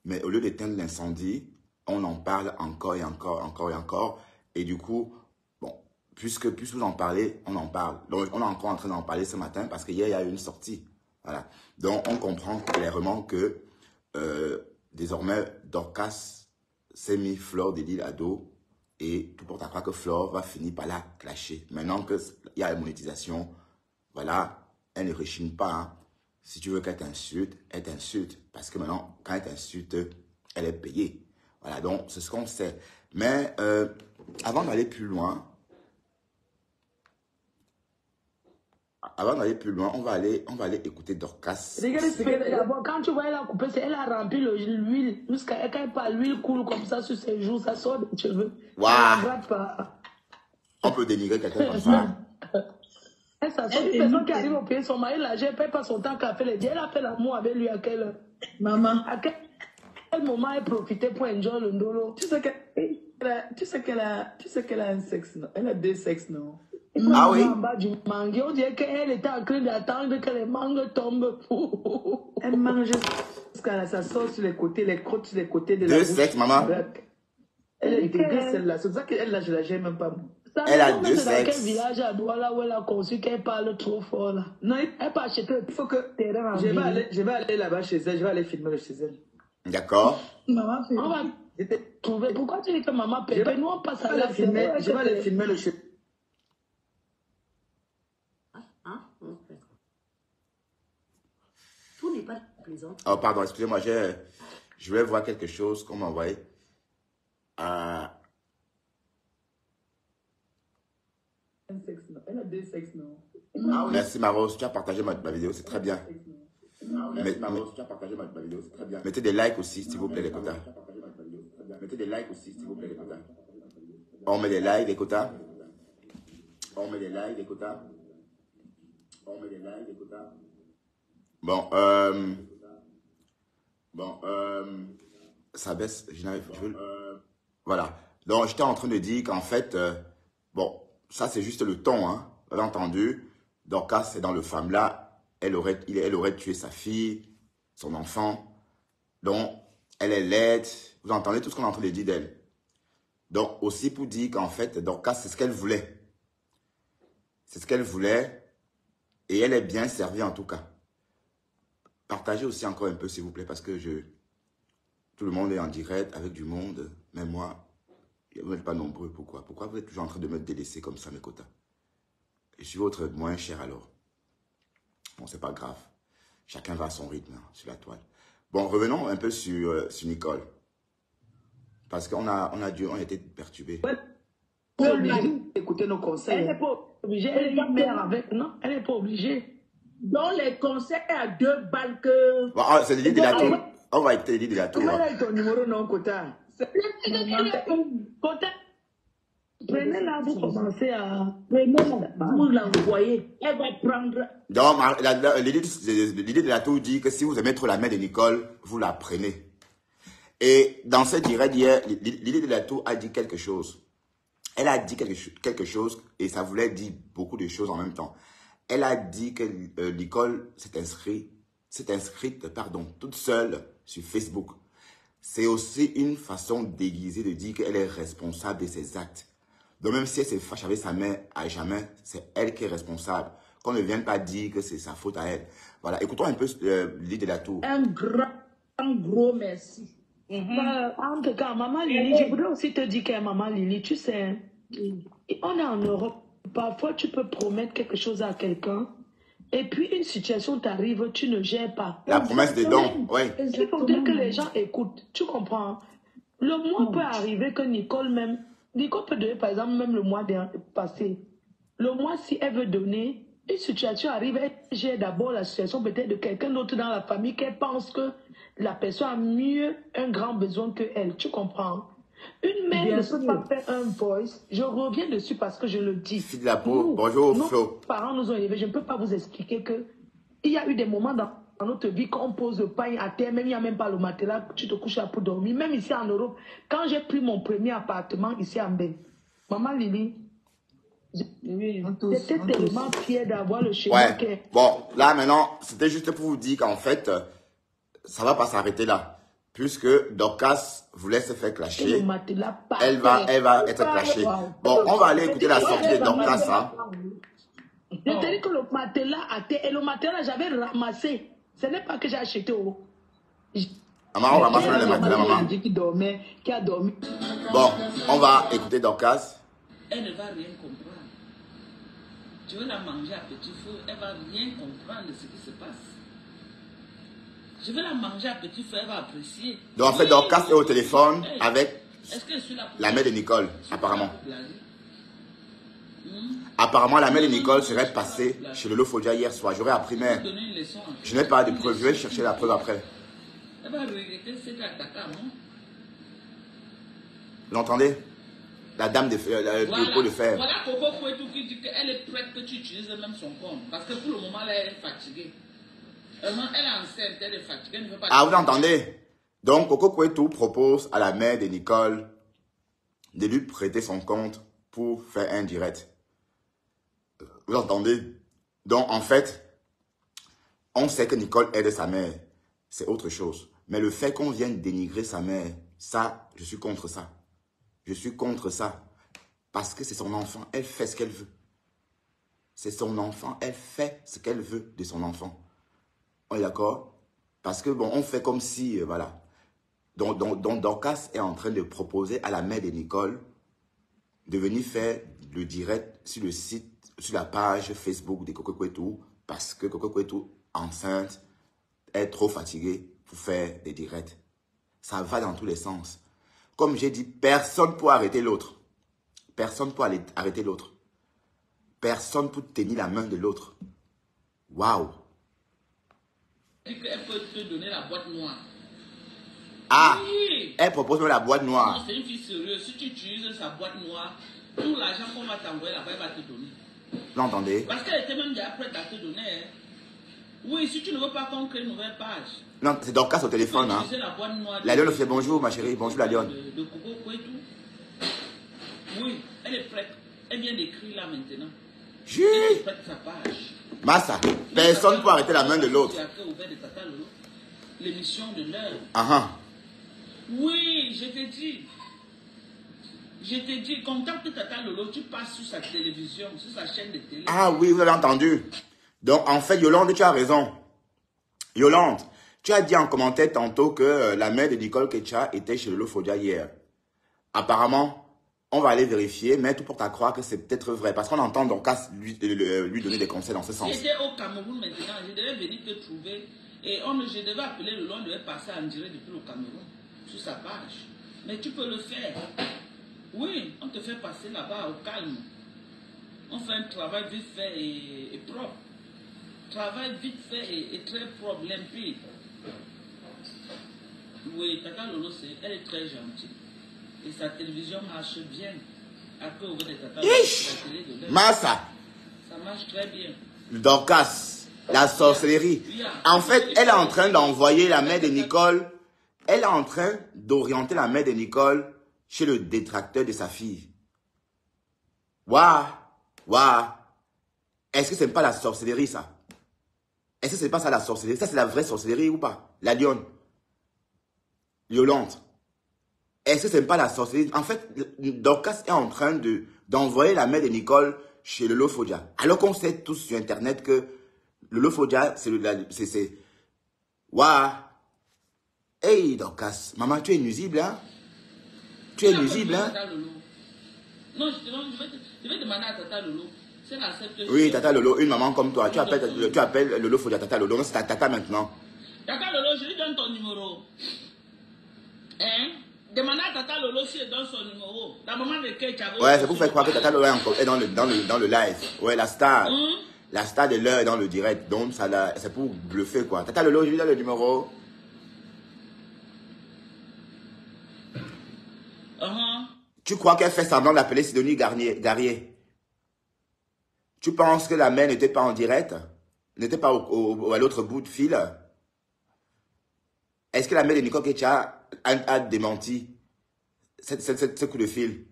Mais au lieu d'éteindre l'incendie, on en parle encore et encore. Et du coup, bon, puisque vous en parlez, on en parle. Donc, on est encore en train d'en parler ce matin parce qu'hier, il y a eu une sortie. Voilà. Donc, on comprend clairement que désormais, Dorcas s'est mis Flore de l'île à dos et tout porte à croire que Flore va finir par la clasher. Maintenant qu'il y a la monétisation, voilà, elle ne rechigne pas. Hein. Si tu veux qu'elle t'insulte, elle t'insulte. Parce que maintenant, quand elle t'insulte, elle est payée. Voilà, donc c'est ce qu'on sait. Mais avant d'aller plus loin, on va aller écouter Dorcas. D'abord, quand tu vois elle a coupé, elle a rempli l'huile. Jusqu'à quand elle parle, l'huile coule comme ça sur ses joues, ça sort des cheveux. Waouh! On peut dénigrer quelqu'un comme ça. Ça sort une personne qui arrive au pays, son mari l'a paye pas son temps qu'elle fait les dieux. Elle a fait l'amour avec lui à quelle heure? Maman. À quel moment elle profitait pour enjoy le ndolo? Tu sais qu'elle a un sexe, non? Elle a deux sexes, non? Ah oui? En bas du mangue, on dirait qu'elle était en train d'attendre que les mangues tombent. Elle mange quand ça sort sur les côtés, les crottes sur les côtés de la Deux bouche. sexes, maman. Elle est dégueu, celle-là. C'est pour ça qu'elle, là, je la gère même pas. Moi. Elle a maison, deux c'est dans quel sexes. village à Douala où elle a conçu qu'elle parle trop fort là? Non, Elle peut acheter il faut que... terrain en Je ville. vais aller là-bas chez elle, je vais aller filmer le chez elle. D'accord. Maman fait. On va trouver. Pourquoi tu dis que maman Pépé, nous on passe à la Je vais aller filmer le chez Hein? Tout n'est pas plaisant. Oh, pardon, excusez-moi, je vais voir quelque chose qu'on m'a envoyé. Elle a deux sexes, non? Merci, Maros, tu as partagé ma vidéo, c'est très bien. Mettez des likes aussi, s'il vous plaît, les quotas. Mettez des likes aussi, s'il vous plaît, les quotas. On met des likes, les quotas. On met des likes, les quotas. On met des likes, les quotas. Bon, ça baisse. Voilà. Donc, j'étais en train de dire qu'en fait, bon, ça c'est juste le ton, hein. Vous avez entendu. Donc, quand c'est dans le femme-là, elle aurait tué sa fille, son enfant. Donc, elle est laide. Vous entendez tout ce qu'on est en train de dire d'elle. Donc, aussi pour dire qu'en fait, Dorcas, c'est ce qu'elle voulait. C'est ce qu'elle voulait. Et elle est bien servie en tout cas. Partagez aussi encore un peu, s'il vous plaît, parce que tout le monde est en direct avec du monde. Même moi, vous n'êtes pas nombreux. Pourquoi? Pourquoi vous êtes toujours en train de me délaisser comme ça, mes quotas? Je suis votre moins cher alors. Bon, c'est pas grave. Chacun va à son rythme hein, sur la toile. Bon, revenons un peu sur Nicole. Parce qu'on on a été perturbés. Elle est obligée d'écouter nos conseils. Elle n'est pas obligée. Elle est mère avec. Non, elle n'est pas obligée. Dans les conseils à 2 balles que. Bon, c'est Lydie de la Tour. On va écouter Lydie de la Tour. Comment elle a ton numéro non, Kota? Prenez-la, vous commencez à... Vous l'envoyez. Elle va prendre. Donc, l'idée de la Tour dit que si vous aimez trop la mère de Nicole, vous la prenez. Et dans ce direct hier, l'idée de la Tour a dit quelque chose. Elle a dit quelque chose et ça voulait dire beaucoup de choses en même temps. Elle a dit que Nicole s'est inscrite, toute seule sur Facebook. C'est aussi une façon déguisée de dire qu'elle est responsable de ses actes. Donc même si elle se fâche avec sa mère à jamais, c'est elle qui est responsable. Qu'on ne vienne pas dire que c'est sa faute à elle. Voilà, écoutons un peu l'idée de la Tour. Un gros merci. En tout cas, maman Lily, je voudrais aussi te dire que maman Lily, tu sais, on est en Europe. Parfois, tu peux promettre quelque chose à quelqu'un et puis une situation t'arrive, tu ne gères pas. La promesse des dons, oui. Il faut dire que les gens écoutent, tu comprends. Le mois peut arriver que Nicole peut donner, par exemple, même le mois passé. Le mois, si elle veut donner, une situation arrive, elle gère d'abord la situation peut-être de quelqu'un d'autre dans la famille qu'elle pense que la personne a mieux un grand besoin que elle, tu comprends. Une mère ne peut pas faire un voice. Je reviens dessus parce que je le dis. Fille de la peau, bonjour Flo. Nos parents nous ont élevés. Je ne peux pas vous expliquer que il y a eu des moments dans notre vie quand on pose le pain à terre, même il n'y a même pas le matelas, tu te couches là pour dormir. Même ici en Europe, quand j'ai pris mon premier appartement ici en Belgique, maman Lily, j'étais tellement fière d'avoir le chez moi. Bon, là maintenant, c'était juste pour vous dire qu'en fait, ça ne va pas s'arrêter là. Puisque Dorcas voulait se faire clasher, elle va être clashée. Bon, on va aller écouter la sortie de Dorcas. Hein. Je te dis que le matelas à terre, et le matelas, j'avais ramassé. Ce n'est pas que j'ai acheté. Maman, on ramasse le matelas, maman. Qui a dormi. Bon, on va écouter Dorcas. Elle ne va rien comprendre. Tu veux la manger à petit feu, elle ne va rien comprendre de ce qui se passe. Je vais la manger à petit feu, elle va apprécier. Donc en fait, Dorcas est au téléphone avec la mère de Nicole, apparemment. Apparemment, la mère de Nicole serait passée chez le Lofodia hier soir. J'aurais appris, mais je n'ai pas de preuve. Je vais chercher la preuve après. Elle va regretter cette attaque à moi. Vous l'entendez? La dame de pot de fer. Voilà Coco Kouetou qui dit qu'elle est prête que tu utilises même son compte. Parce que pour le moment, elle est fatiguée. Elle est enceinte, elle est fatiguée, elle ne veut pas... Ah, vous entendez? Donc, Coco Kouetou propose à la mère de Nicole de lui prêter son compte pour faire un direct. Vous entendez? Donc, en fait, on sait que Nicole aide sa mère. C'est autre chose. Mais le fait qu'on vienne dénigrer sa mère, ça, je suis contre ça. Je suis contre ça. Parce que c'est son enfant, elle fait ce qu'elle veut. C'est son enfant, elle fait ce qu'elle veut de son enfant. On est d'accord? Parce que, bon, on fait comme si, voilà. Donc, Dorcas est en train de proposer à la mère de Nicole de venir faire le direct sur le site, sur la page Facebook de Coco Kwetu, parce que Coco Kwetu, enceinte, est trop fatiguée pour faire des directs. Ça va dans tous les sens. Comme j'ai dit, personne ne peut arrêter l'autre. Personne ne peut arrêter l'autre. Personne ne peut tenir la main de l'autre. Waouh! Elle peut te donner la boîte noire. Ah! Oui. Elle propose même la boîte Non, noire. c'est une fille sérieuse. Si tu utilises sa boîte noire, tout l'argent qu'on va t'envoyer là-bas, elle va te donner. Vous l'entendez? Parce qu'elle était même déjà prête à te donner. Hein. Oui, si tu ne veux pas qu'on crée une nouvelle page. Non, c'est Dorcas au téléphone. Hein. La Lionne fait bonjour, ma chérie. Bonjour, la Lionne. De Coco Kwetu. Oui, elle est prête. Elle vient d'écrire là maintenant. Juste. Elle est prête sa page. Massa, personne ne peut arrêter la main de l'autre. L'émission de l'heure. Ah Oui, je t'ai dit. Je t'ai dit, contacte Tata Lolo, tu passes sur sa télévision, sur sa chaîne de télé. Ah oui, vous avez entendu. Donc, en fait, Yolande, tu as raison. Yolande, tu as dit en commentaire tantôt que la mère de Nicole Ketcha était chez Lolo Fodia hier. Apparemment, on va aller vérifier, mais tout porte à croire que c'est peut-être vrai. Parce qu'on entend Dorcas lui donner des conseils dans ce sens. J'étais au Cameroun maintenant, je devais venir te trouver. Et je devais appeler Lolo, on devait passer en direct depuis le Cameroun, sur sa page. Mais tu peux le faire. Oui, on te fait passer là-bas au calme. On fait un travail vite fait et propre. Travail vite fait et très propre, limpide. Oui, Tata Lolo, elle est très gentille. Et sa télévision marche bien. Après, on voit des Tata Lolo sur la télé de l'air. Massa. Ça marche très bien. Dorcas, la sorcellerie. En fait, elle est en train d'envoyer la mère de Nicole. Elle est en train d'orienter la mère de Nicole chez le détracteur de sa fille. Waouh, waouh. Est-ce que ce n'est pas la sorcellerie, ça? Est-ce que ce n'est pas ça la sorcellerie? Ça, c'est la vraie sorcellerie ou pas? La Lionne. Yolande. Est-ce que ce n'est pas la sorcellerie? En fait, Dorcas est en train d'envoyer la mère de Nicole chez Lolo Fodia. Alors qu'on sait tous sur Internet que Lolo Fodia, c'est... Waouh. Hey, Dorcas. Maman, tu es nuisible, hein? Tu es nuisible, hein? Non, je vais demander à Tata Lolo. C'est la accepte. Oui, Tata Lolo, une maman comme toi. Tu appelles Lolo Fodia Tata Lolo. C'est ta Tata maintenant. Tata Lolo, je lui donne ton numéro. Hein? Demandez à Tata Lolo si elle donne son numéro. La maman de Ketcha. Ouais, c'est pour faire croire que Tata Lolo est dans le live. Ouais, la star. La star de l'heure est dans le direct. Donc, c'est pour bluffer, quoi. Tata Lolo, je lui donne le numéro. Tu crois qu'elle fait semblant d'appeler Sidonie Garrier? Tu penses que la mère n'était pas en direct? N'était pas à l'autre bout de fil? Est-ce que la mère de Nicole Ketcha a démenti ce coup de fil?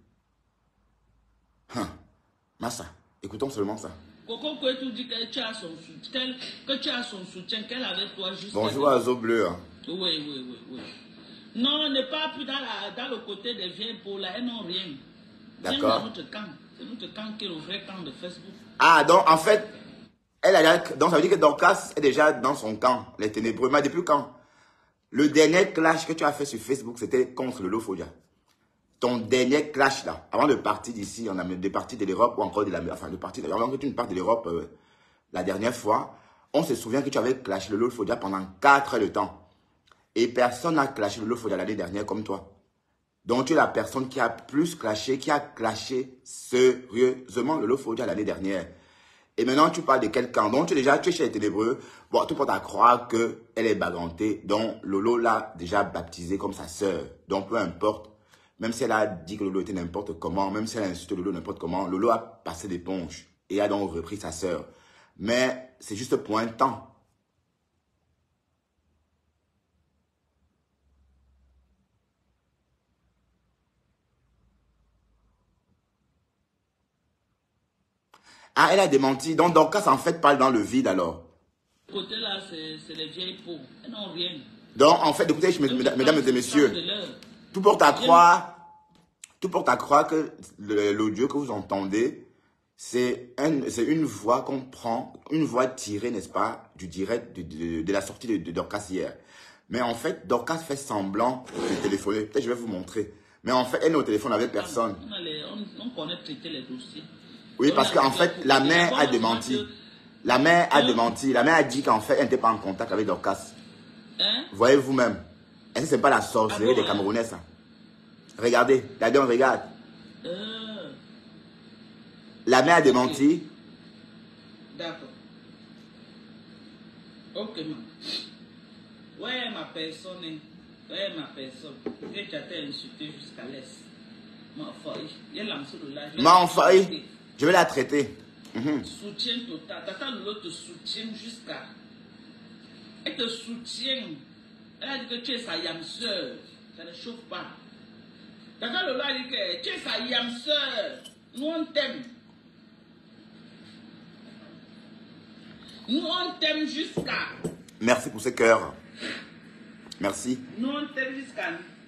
Massa, écoutons seulement ça. Coco Kwetu dit que tu as son soutien, qu'elle avait toi juste. Bonjour à Zo Bleu. Oui. Non, n'est pas plus dans le côté des vieilles pour là, elles n'ont rien. D'accord. C'est notre camp. C'est notre camp qui est le vrai camp de Facebook. Ah, donc en fait, donc ça veut dire que Dorcas est déjà dans son camp, les ténébreux. Mais depuis quand? Le dernier clash que tu as fait sur Facebook, c'était contre Lolo Fodia. Ton dernier clash là, avant de partir d'ici, on a des parties de l'Europe ou encore de l'Amérique, enfin de partir une part de l'Europe la dernière fois, on se souvient que tu avais clashé Lolo Fodia pendant 4 heures de temps. Et personne n'a clashé Lolo Fodia l'année dernière comme toi. Donc tu es la personne qui a plus clashé, qui a clashé sérieusement Lolo Fodia l'année dernière. Et maintenant tu parles de quelqu'un. Donc tu es chez les ténébreux. Bon, tout porte à croire qu'elle est bagantée. Donc Lolo l'a déjà baptisée comme sa sœur. Donc peu importe. Même si elle a dit que Lolo était n'importe comment, même si elle a insulté Lolo n'importe comment, Lolo a passé l'éponge et a donc repris sa sœur. Mais c'est juste pour un temps. Ah, elle a démenti. Donc Dorcas, en fait, parle dans le vide, alors. Côté là, c'est les vieilles peaux. Elles n'ont rien. Donc, en fait, écoutez, mesdames et messieurs, tout porte à croire que l'audio que vous entendez, c'est une voix qu'on prend, une voix tirée, n'est-ce pas, du direct de la sortie de Dorcas hier. Mais en fait, Dorcas fait semblant de téléphoner. Peut-être je vais vous montrer. Mais en fait, elle est au téléphone avec personne. On connaît traiter les dossiers. Oui, parce qu'en fait, la mère a démenti. La mère a démenti. La mère a dit qu'en fait, elle n'était pas en contact avec Dorcas. Hein? Voyez vous-même. Est-ce que ce n'est pas la sorcellerie des Camerounais, ça? Regardez. Regardez, on regarde. La mère a démenti. D'accord. Ok, maman. Ouais, ma personne. Ouais, ma personne. Et tu as été insulté jusqu'à l'est. Je vais la traiter. Soutien total. Tata Lolo te soutient jusqu'à. Elle te soutient. Elle a dit que tu es sa yam sœur. Ça ne chauffe pas. Tata Lolo a dit que tu es sa yam sœur. Nous on t'aime. Nous on t'aime jusqu'à. Merci pour ce cœur. Merci. Nous on t'aime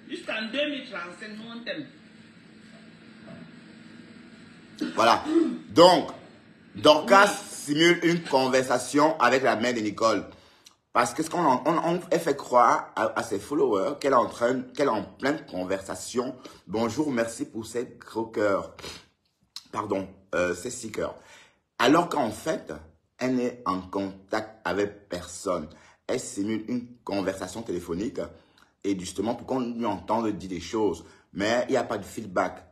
jusqu'en 2035. Nous on t'aime. Voilà. Donc, Dorcas simule une conversation avec la mère de Nicole. Parce que ce elle fait croire à ses followers qu'elle est en pleine conversation. Bonjour, merci pour ces gros cœurs. Pardon, ces 6 cœurs. Alors qu'en fait, elle n'est en contact avec personne. Elle simule une conversation téléphonique. Et justement, pour qu'on lui entende dire des choses. Mais il n'y a pas de feedback.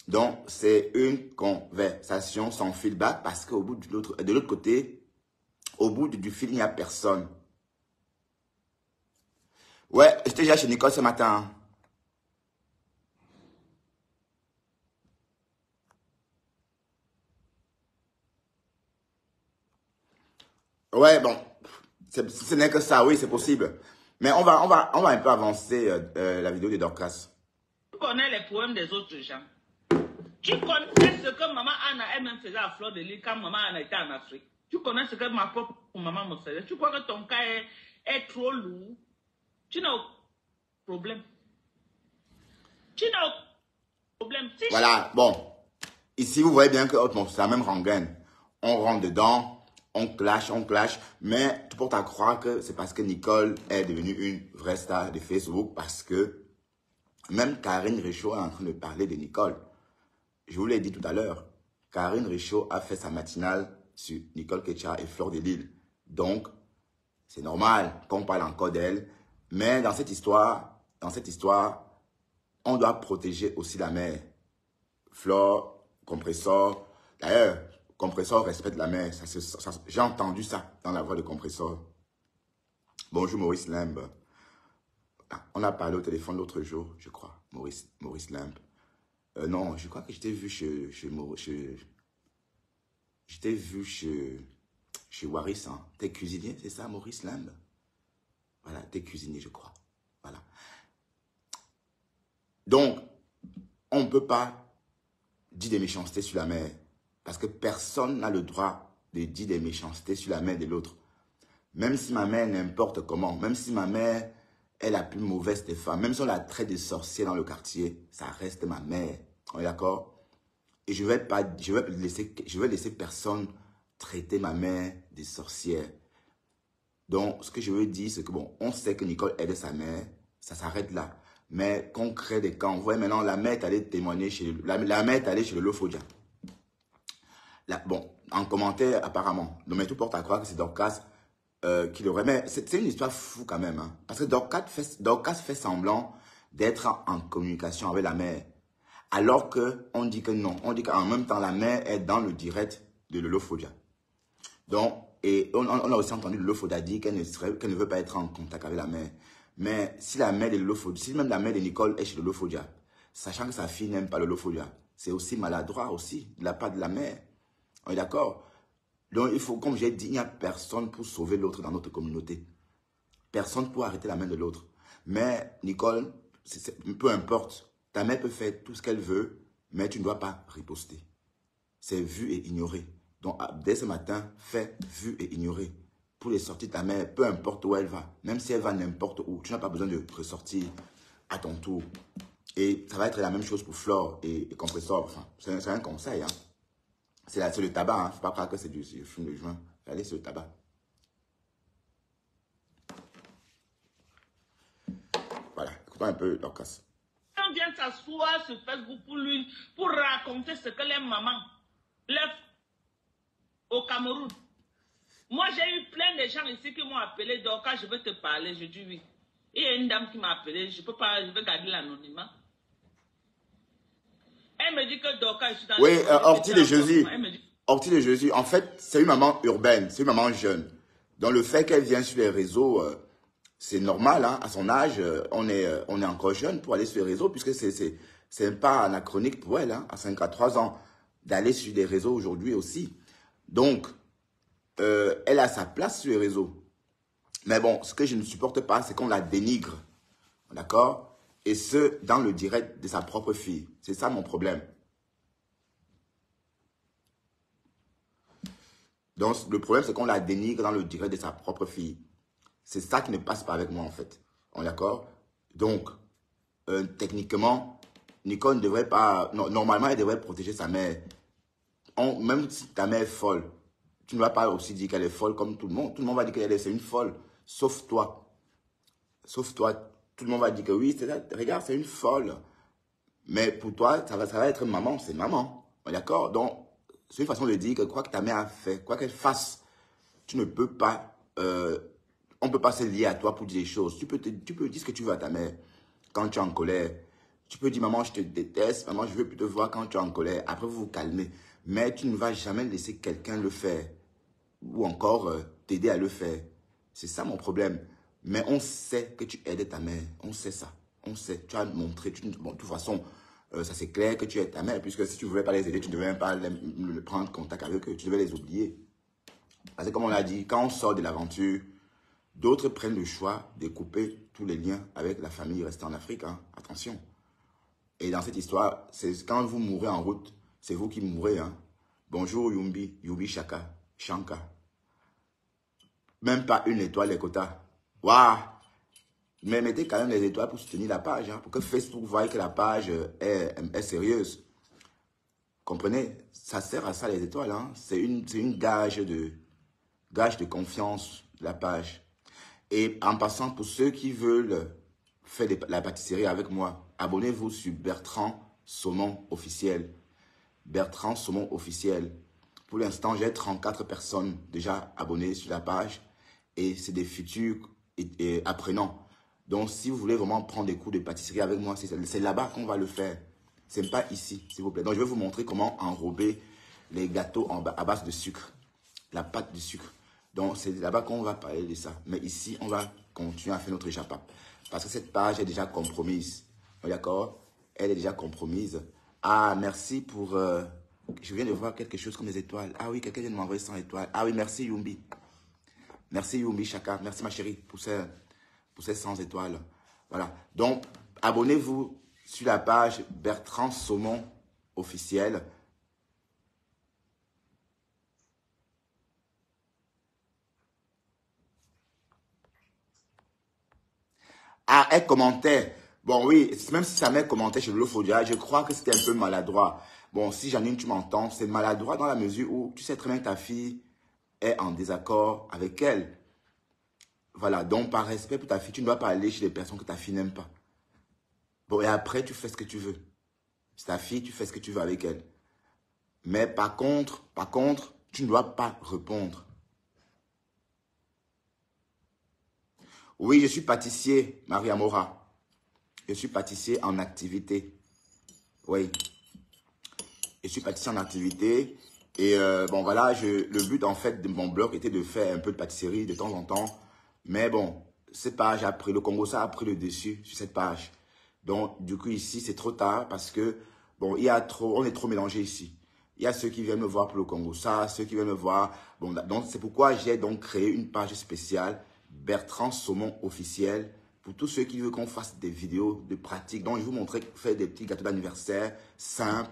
Donc, c'est une conversation sans feedback parce qu'au bout de l'autre côté, au bout du fil, il n'y a personne. Ouais, j'étais déjà chez Nicole ce matin. Ouais, bon, ce n'est que ça, oui, c'est possible. Mais on va un peu avancer la vidéo de Dorcas. Tu connais les problèmes des autres gens. Tu connais ce que maman Anna elle-même faisait à Fleur de Lys quand maman Anna était en Afrique. Tu connais ce que ma propre maman me faisait. Tu crois que ton cas est trop lourd. Tu n'as aucun problème. Tu n'as aucun problème. Si voilà, bon. Ici, vous voyez bien que c'est la même rengaine. On rentre dedans, on clash. Mais tout porte à croire que c'est parce que Nicole est devenue une vraie star de Facebook. Parce que même Karine Richaud est en train de parler de Nicole. Je vous l'ai dit tout à l'heure, Karine Richaud a fait sa matinale sur Nicole Ketcha et Fleur de Lys. Donc, c'est normal qu'on parle encore d'elle. Mais dans cette histoire, on doit protéger aussi la mère. Fleur, Compressor. D'ailleurs, Compressor respecte la mère. J'ai entendu ça dans la voix de Compressor. Bonjour Maurice Limbe. On a parlé au téléphone l'autre jour, je crois. Maurice Limbe. Non, je crois que je t'ai vu chez Waris. Hein. T'es cuisinier, c'est ça, Maurice Limbe? Voilà, t'es cuisinier, je crois. Voilà. Donc, on ne peut pas dire des méchancetés sur la mère. Parce que personne n'a le droit de dire des méchancetés sur la mère de l'autre. Même si ma mère, n'importe comment, même si ma mère est la plus mauvaise des femmes, même si on la traite de sorcière dans le quartier, ça reste ma mère. On est d'accord? Et je vais laisser personne traiter ma mère de sorcière. Donc, ce que je veux dire, c'est que bon, on sait que Nicole aide sa mère, ça s'arrête là. Mais qu'on crée des camps. Vous voyez maintenant, la mère est allée témoigner chez la mère est allée chez le Lofodja. Bon, en commentaire apparemment. Donc, mais tout porte à croire que c'est Dorcas qui le remet. C'est une histoire fou quand même. Hein, parce que Dorcas fait semblant d'être en communication avec la mère. Alors qu'on dit que non. On dit qu'en même temps, la mère est dans le direct de Lofodja. Donc, et on a aussi entendu Lofodja dire qu'elle ne veut pas être en contact avec la mère. Mais si la mère de Lofodja, si même la mère de Nicole est chez le Lofodja, sachant que sa fille n'aime pas le Lofodja, c'est aussi maladroit aussi de la part de la mère. On est d'accord? Donc, il faut, comme j'ai dit, il n'y a personne pour sauver l'autre dans notre communauté. Personne pour arrêter la main de l'autre. Mais Nicole, peu importe. Ta mère peut faire tout ce qu'elle veut, mais tu ne dois pas riposter. C'est vu et ignoré. Donc, dès ce matin, fais vu et ignoré. pour les sorties de ta mère, peu importe où elle va. Même si elle va n'importe où, tu n'as pas besoin de ressortir à ton tour. Et ça va être la même chose pour Flore et Compressor. Enfin, c'est un conseil. Hein. C'est le tabac. Il ne faut pas croire que c'est du fume de joint. Allez, c'est le tabac. Voilà, écoutons un peu Dorcas. On vient s'asseoir sur Facebook pour raconter ce que les mamans lèvent au Cameroun. Moi, j'ai eu plein de gens ici qui m'ont appelé. Dorcas, je veux te parler. Je dis oui. Il y a une dame qui m'a appelé. Je peux pas, je veux garder l'anonymat. Elle me dit que Dorcas, je suis dans oui, Horty de Jésus. Horty de Jésus, en fait, c'est une maman urbaine, c'est une maman jeune. Donc, le fait qu'elle vienne sur les réseaux, c'est normal. Hein, à son âge, on est encore jeune pour aller sur les réseaux, puisque c'est pas anachronique pour elle, hein, à 53 ans, d'aller sur les réseaux aujourd'hui aussi. Donc, elle a sa place sur les réseaux. Mais bon, ce que je ne supporte pas, c'est qu'on la dénigre. D'accord? Et ce, dans le direct de sa propre fille. C'est ça mon problème. Donc, le problème, c'est qu'on la dénigre dans le direct de sa propre fille. C'est ça qui ne passe pas avec moi, en fait. On est d'accord? Donc, techniquement, Nicole ne devrait pas... Non, normalement, elle devrait protéger sa mère. Même si ta mère est folle, tu ne vas pas aussi dire qu'elle est folle comme tout le monde. Tout le monde va dire qu'elle est une folle. Sauf toi. Sauf toi. Tout le monde va dire que oui, regarde, c'est une folle. Mais pour toi, ça va être maman, c'est maman. D'accord? Donc, c'est une façon de dire que quoi que ta mère a fait, quoi qu'elle fasse, tu ne peux pas, on ne peut pas se lier à toi pour dire des choses. Tu peux dire ce que tu veux à ta mère quand tu es en colère. Tu peux dire, maman, je te déteste, maman, je veux plus te voir quand tu es en colère. Après, vous vous calmez. Mais tu ne vas jamais laisser quelqu'un le faire. Ou encore t'aider à le faire. C'est ça mon problème. Mais on sait que tu aides ta mère. On sait ça. On sait. Tu as montré. Bon, de toute façon, ça c'est clair que tu aides ta mère. Puisque si tu ne voulais pas les aider, tu ne devais même pas prendre contact avec eux. Tu devais les oublier. Parce que comme on l'a dit, quand on sort de l'aventure, d'autres prennent le choix de couper tous les liens avec la famille restée en Afrique. Hein. Attention. Et dans cette histoire, c'est quand vous mourrez en route, c'est vous qui mourrez. Hein. Bonjour Yubi Shaka, Shanka. Même pas une étoile les quotas. Waouh! Mais mettez quand même les étoiles pour soutenir la page, hein, pour que Facebook voie que la page est sérieuse. Comprenez? Ça sert à ça les étoiles. Hein. C'est une gage de confiance de la page. Et en passant, pour ceux qui veulent faire la pâtisserie avec moi, abonnez-vous sur Bertrand Saumon officiel. Bertrand Saumon officiel. Pour l'instant, j'ai 34 personnes déjà abonnées sur la page. Et c'est des futurs apprenants. Donc, si vous voulez vraiment prendre des cours de pâtisserie avec moi, c'est là-bas qu'on va le faire. Ce n'est pas ici, s'il vous plaît. Donc, je vais vous montrer comment enrober les gâteaux à base de sucre. La pâte de sucre. Donc, c'est là-bas qu'on va parler de ça. Mais ici, on va continuer à faire notre japa. Parce que cette page est déjà compromise. D'accord? Elle est déjà compromise. Ah, merci pour... je viens de voir quelque chose comme des étoiles. Ah oui, quelqu'un vient de m'envoyer 100 étoiles. Ah oui, merci Yumbi. Merci Yumbi Chaka. Merci ma chérie pour ces 100 étoiles. Voilà. Donc, abonnez-vous sur la page Bertrand Saumon officiel. Ah, elle commentait. Bon, oui, même si sa mère commentait chez Lofoudia, je crois que c'était un peu maladroit. Bon, si Janine, tu m'entends, c'est maladroit dans la mesure où tu sais très bien que ta fille est en désaccord avec elle. Voilà, donc par respect pour ta fille, tu ne dois pas aller chez les personnes que ta fille n'aime pas. Bon, et après, tu fais ce que tu veux. C'est ta fille, tu fais ce que tu veux avec elle. Mais par contre, tu ne dois pas répondre. Oui, je suis pâtissier, Maria Mora. Je suis pâtissier en activité. Oui. Je suis pâtissier en activité. Et bon, voilà, le but en fait de mon blog était de faire un peu de pâtisserie de temps en temps. Mais bon, cette page a pris, le Congo, ça a pris le dessus sur cette page. Donc, du coup, ici, c'est trop tard parce que, bon, on est trop mélangé ici. Il y a ceux qui viennent me voir pour le Congo, ceux qui viennent me voir. Bon, donc, c'est pourquoi j'ai donc créé une page spéciale, Bertrand Saumon officiel, pour tous ceux qui veulent qu'on fasse des vidéos de pratique. Donc, je vais vous montrer faire des petits gâteaux d'anniversaire simples,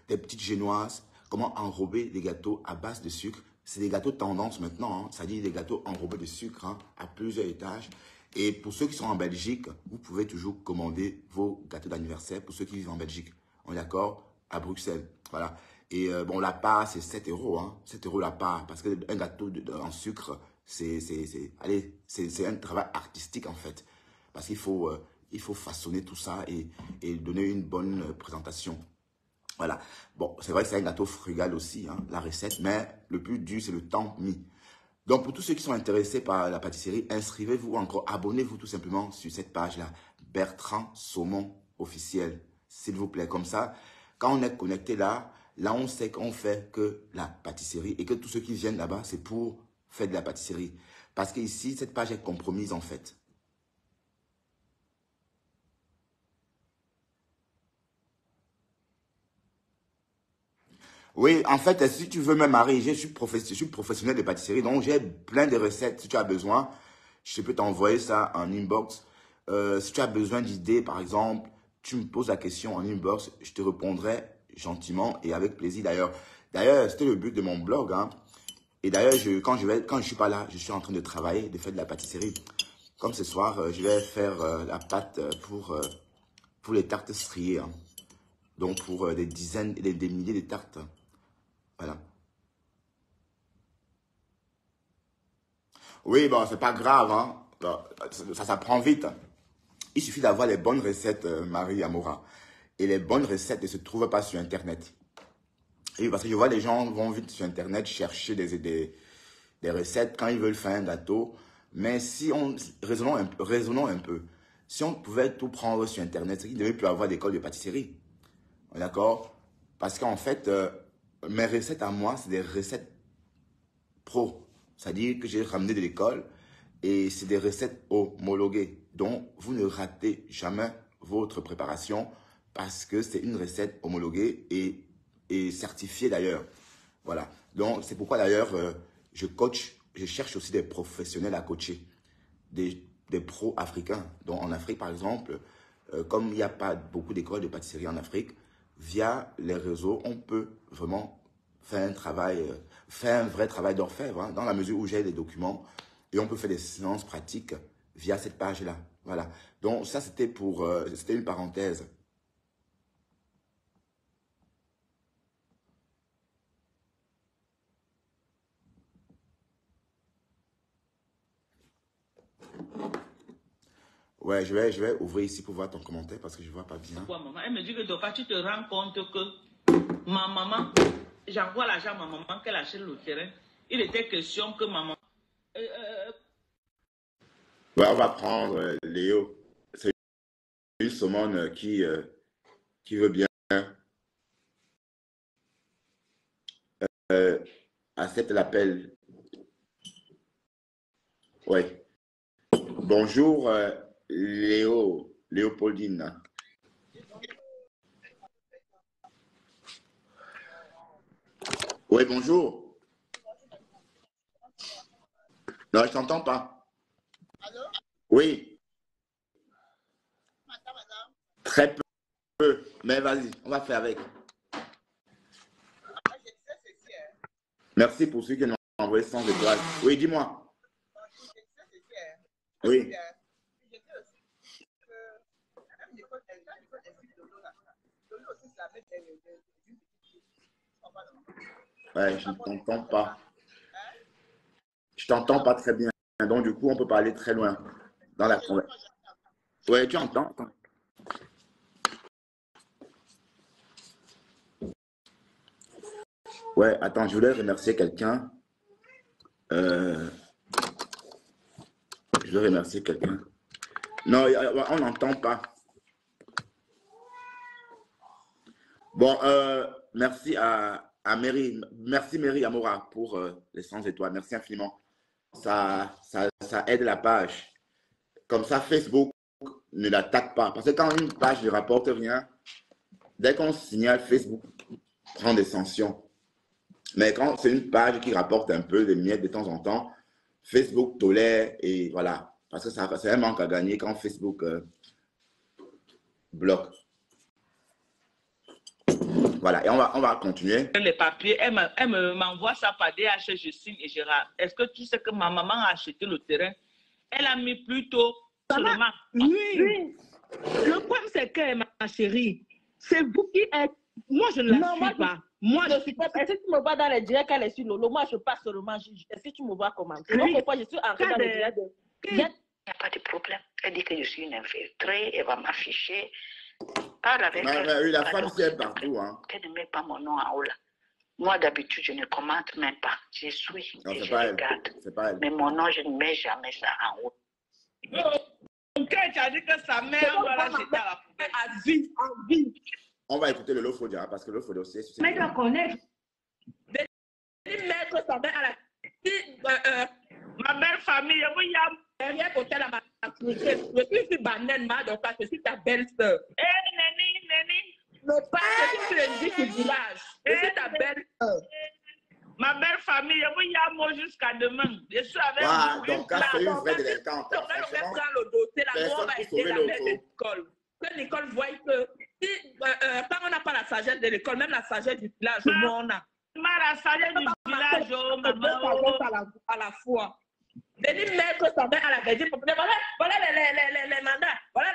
des petites génoises, comment enrober des gâteaux à base de sucre C'est des gâteaux tendance maintenant, hein. C'est-à-dire des gâteaux enrobés de sucre, hein, à plusieurs étages. Et pour ceux qui sont en Belgique, vous pouvez toujours commander vos gâteaux d'anniversaire pour ceux qui vivent en Belgique. On est d'accord? À Bruxelles. Voilà. Et bon, la part, c'est 7 €. Hein. 7 € la part. Parce qu'un gâteau en sucre, c'est un travail artistique en fait. Parce qu'il faut façonner tout ça et donner une bonne présentation. Voilà. Bon, c'est vrai que c'est un gâteau frugal aussi, hein, la recette. Mais le plus dur, c'est le temps mis. Donc, pour tous ceux qui sont intéressés par la pâtisserie, inscrivez-vous ou encore abonnez-vous tout simplement sur cette page-là. Bertrand Saumon officiel, s'il vous plaît. Comme ça, quand on est connecté là, on sait qu'on fait que la pâtisserie et que tous ceux qui viennent là-bas, c'est pour faire de la pâtisserie. Parce qu'ici, cette page est compromise en fait. Oui, en fait, si tu veux me marier, je suis professionnel de pâtisserie, donc j'ai plein de recettes. Si tu as besoin, je peux t'envoyer ça en inbox. Si tu as besoin d'idées, par exemple, tu me poses la question en inbox, je te répondrai gentiment et avec plaisir d'ailleurs. D'ailleurs, c'était le but de mon blog, hein. Et d'ailleurs, quand je suis pas là, je suis en train de travailler, de faire de la pâtisserie. Comme ce soir, je vais faire la pâte pour les tartes striées, hein. Donc pour des dizaines et des milliers de tartes. Voilà. Oui, bon, c'est pas grave, hein. Ça prend vite. Il suffit d'avoir les bonnes recettes, Marie Amora. Et les bonnes recettes ne se trouvent pas sur Internet. Et parce que je vois les gens vont vite sur Internet chercher des recettes quand ils veulent faire un gâteau. Mais si raisonnons un peu. Si on pouvait tout prendre sur Internet, c'est qu'il ne devait plus avoir d'école de pâtisserie. D'accord? Parce qu'en fait, mes recettes à moi, c'est des recettes pro. C'est-à-dire que j'ai ramené de l'école et c'est des recettes homologuées. Donc, vous ne ratez jamais votre préparation parce que c'est une recette homologuée et certifiée d'ailleurs. Voilà. Donc, c'est pourquoi d'ailleurs, je coach, je cherche aussi des professionnels à coacher, des pros africains. Donc, en Afrique, par exemple, comme il n'y a pas beaucoup d'écoles de pâtisserie en Afrique, via les réseaux, on peut vraiment faire un vrai travail d'orfèvre, hein, dans la mesure où j'ai des documents et on peut faire des séances pratiques via cette page-là. Voilà. Donc, ça, c'était une parenthèse. Ouais, je vais ouvrir ici pour voir ton commentaire parce que je ne vois pas bien. Pourquoi, maman? Elle me dit que Doka, tu te rends compte que ma maman, j'envoie l'argent à ma maman qu'elle achète le terrain. Il était question que maman... Ouais, on va prendre Léo. C'est une saumone qui veut bien. Accepte l'appel. Ouais. Bonjour, Léopoldine. Oui, bonjour. Non, je t'entends pas. Allô? Oui. Très peu. Mais vas-y, on va faire avec. Merci pour ceux qui m'ont envoyé 100 étoiles. Oui, dis-moi. Oui. Ouais, je ne t'entends pas. Je t'entends pas très bien. Donc, du coup, on peut pas aller très loin dans la conversation. Ouais, tu entends? Attends. Ouais, attends, je voulais remercier quelqu'un. Je voulais remercier quelqu'un. Non, on n'entend pas. Bon, merci à Mary. Merci Mary Amora pour les 100 étoiles. Merci infiniment. Ça aide la page. Comme ça, Facebook ne l'attaque pas. Parce que quand une page ne rapporte rien, dès qu'on signale, Facebook prend des sanctions. Mais quand c'est une page qui rapporte un peu des miettes de temps en temps, Facebook tolère et voilà. Parce que c'est un manque à gagner quand Facebook bloque. Voilà, et on va continuer. Les papiers, m'envoie ça par DH, je signe et je rate. Est-ce que tu sais que ma maman a acheté le terrain? Elle a mis plutôt seulement. Oui. Le problème, c'est que, ma chérie, c'est vous qui êtes. Moi, je ne la suis pas. Moi, je suis pas. Est-ce que tu me vois dans les directs qu'elle est sur Lolo? Moi, je passe seulement. Est-ce que tu me vois comment? Donc, pourquoi je suis entrée dans les directs Il n'y a pas de problème. Elle dit que je suis une infiltrée, elle va m'afficher. Parle avec elle. Oui, la femme, c'est partout. Hein. Elle ne met pas mon nom en haut là. Moi, d'habitude, je ne commente même pas. Je suis Non, et je pas regarde. C'est pas elle. Mais mon nom, je ne mets jamais ça en haut. Donc, tu as dit que sa mère doit la jeter à la poubelle. À vie, en vie. On va écouter le Lofodja parce que le Lofodja aussi. Mais tu connais. Mettre sa mère à la. Ma belle famille, oui, il y a. Derrière côté la je suis banane, je suis ta belle-sœur. Neni. Ne pas que tu es dit du village. Je suis ta belle-sœur. Ma belle famille, oui, il y a moi jusqu'à demain. Je suis avec vous. Donc, quand c'est une vraie délinquante, on va prendre le dossier, la mort va aider la mère de Nicole. Que Nicole voie que quand on n'a pas la sagesse de l'école, même la sagesse du village, nous on a. La sagesse du village, maman. À la fois. Venir mettre sa main à la verdi populaire. Voilà les mandats. Voilà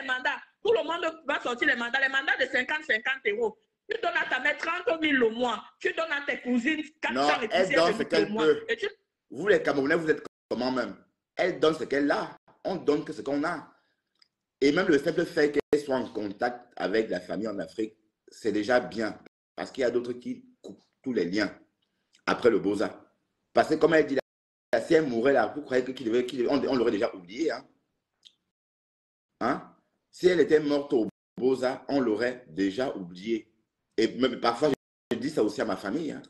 les mandats. Tout le monde va sortir les mandats. Les mandats de 50 euros. Tu donnes à ta mère 30 000 le mois. Tu donnes à tes cousines 400 et elle donne ce qu'elle peut. Vous, les Camerounais, vous êtes comment même? Elle donne ce qu'elle a. On donne que ce qu'on a. Et même le simple fait qu'elle soit en contact avec la famille en Afrique, c'est déjà bien. Parce qu'il y a d'autres qui coupent tous les liens après le Boza. Parce que comme elle dit, si elle mourait là, vous croyez on l'aurait déjà oublié. Hein? Si elle était morte au Boza, on l'aurait déjà oublié. Et même parfois, je dis ça aussi à ma famille. Hein.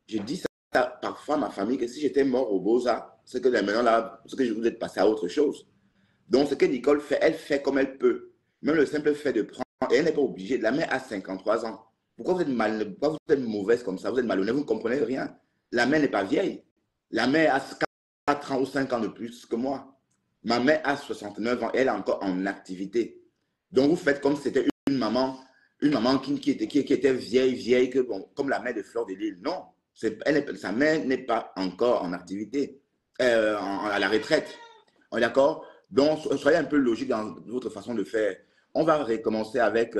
Je dis ça parfois à ma famille, que si j'étais mort au Boza, c'est que maintenant là, c'est que je voulais passer à autre chose. Donc, ce que Nicole fait, elle fait comme elle peut. Même le simple fait de prendre, et elle n'est pas obligée. La mère a 53 ans. Pourquoi vous êtes mauvaise comme ça? Vous êtes malhonnête, vous ne comprenez rien. La mère n'est pas vieille. La mère a 4 ans ou 5 ans de plus que moi. Ma mère a 69 ans, elle est encore en activité. Donc, vous faites comme si c'était une maman qui était vieille, comme la mère de Fleur de Lille. Non, sa mère n'est pas encore en activité, à la retraite. On est d'accord? Donc, soyez un peu logique dans votre façon de faire. On va recommencer avec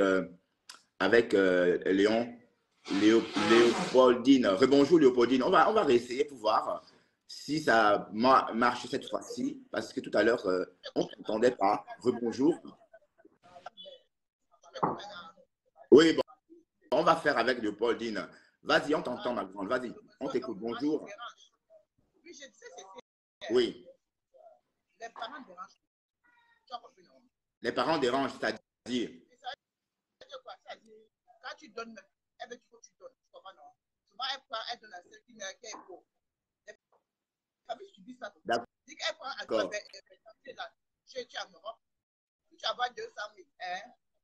Léopoldine. Rebonjour Léopoldine. On va réessayer pour voir si ça marche cette fois-ci, parce que tout à l'heure, on ne t'entendait pas. Rebonjour. Oui, bon, on va faire avec Léopoldine. Vas-y, on t'entend, ma grande. Vas-y, on t'écoute. Bonjour. Oui. Les parents dérangent, c'est-à-dire. Quand tu donnes, elle veut qu'il faut que tu donnes. Tu comprends, non? Souvent, elle donne à celle qui est pauvre. Les familles subissent ça. Dis qu'elle prend à toi, tu es en Europe, tu as 200 000.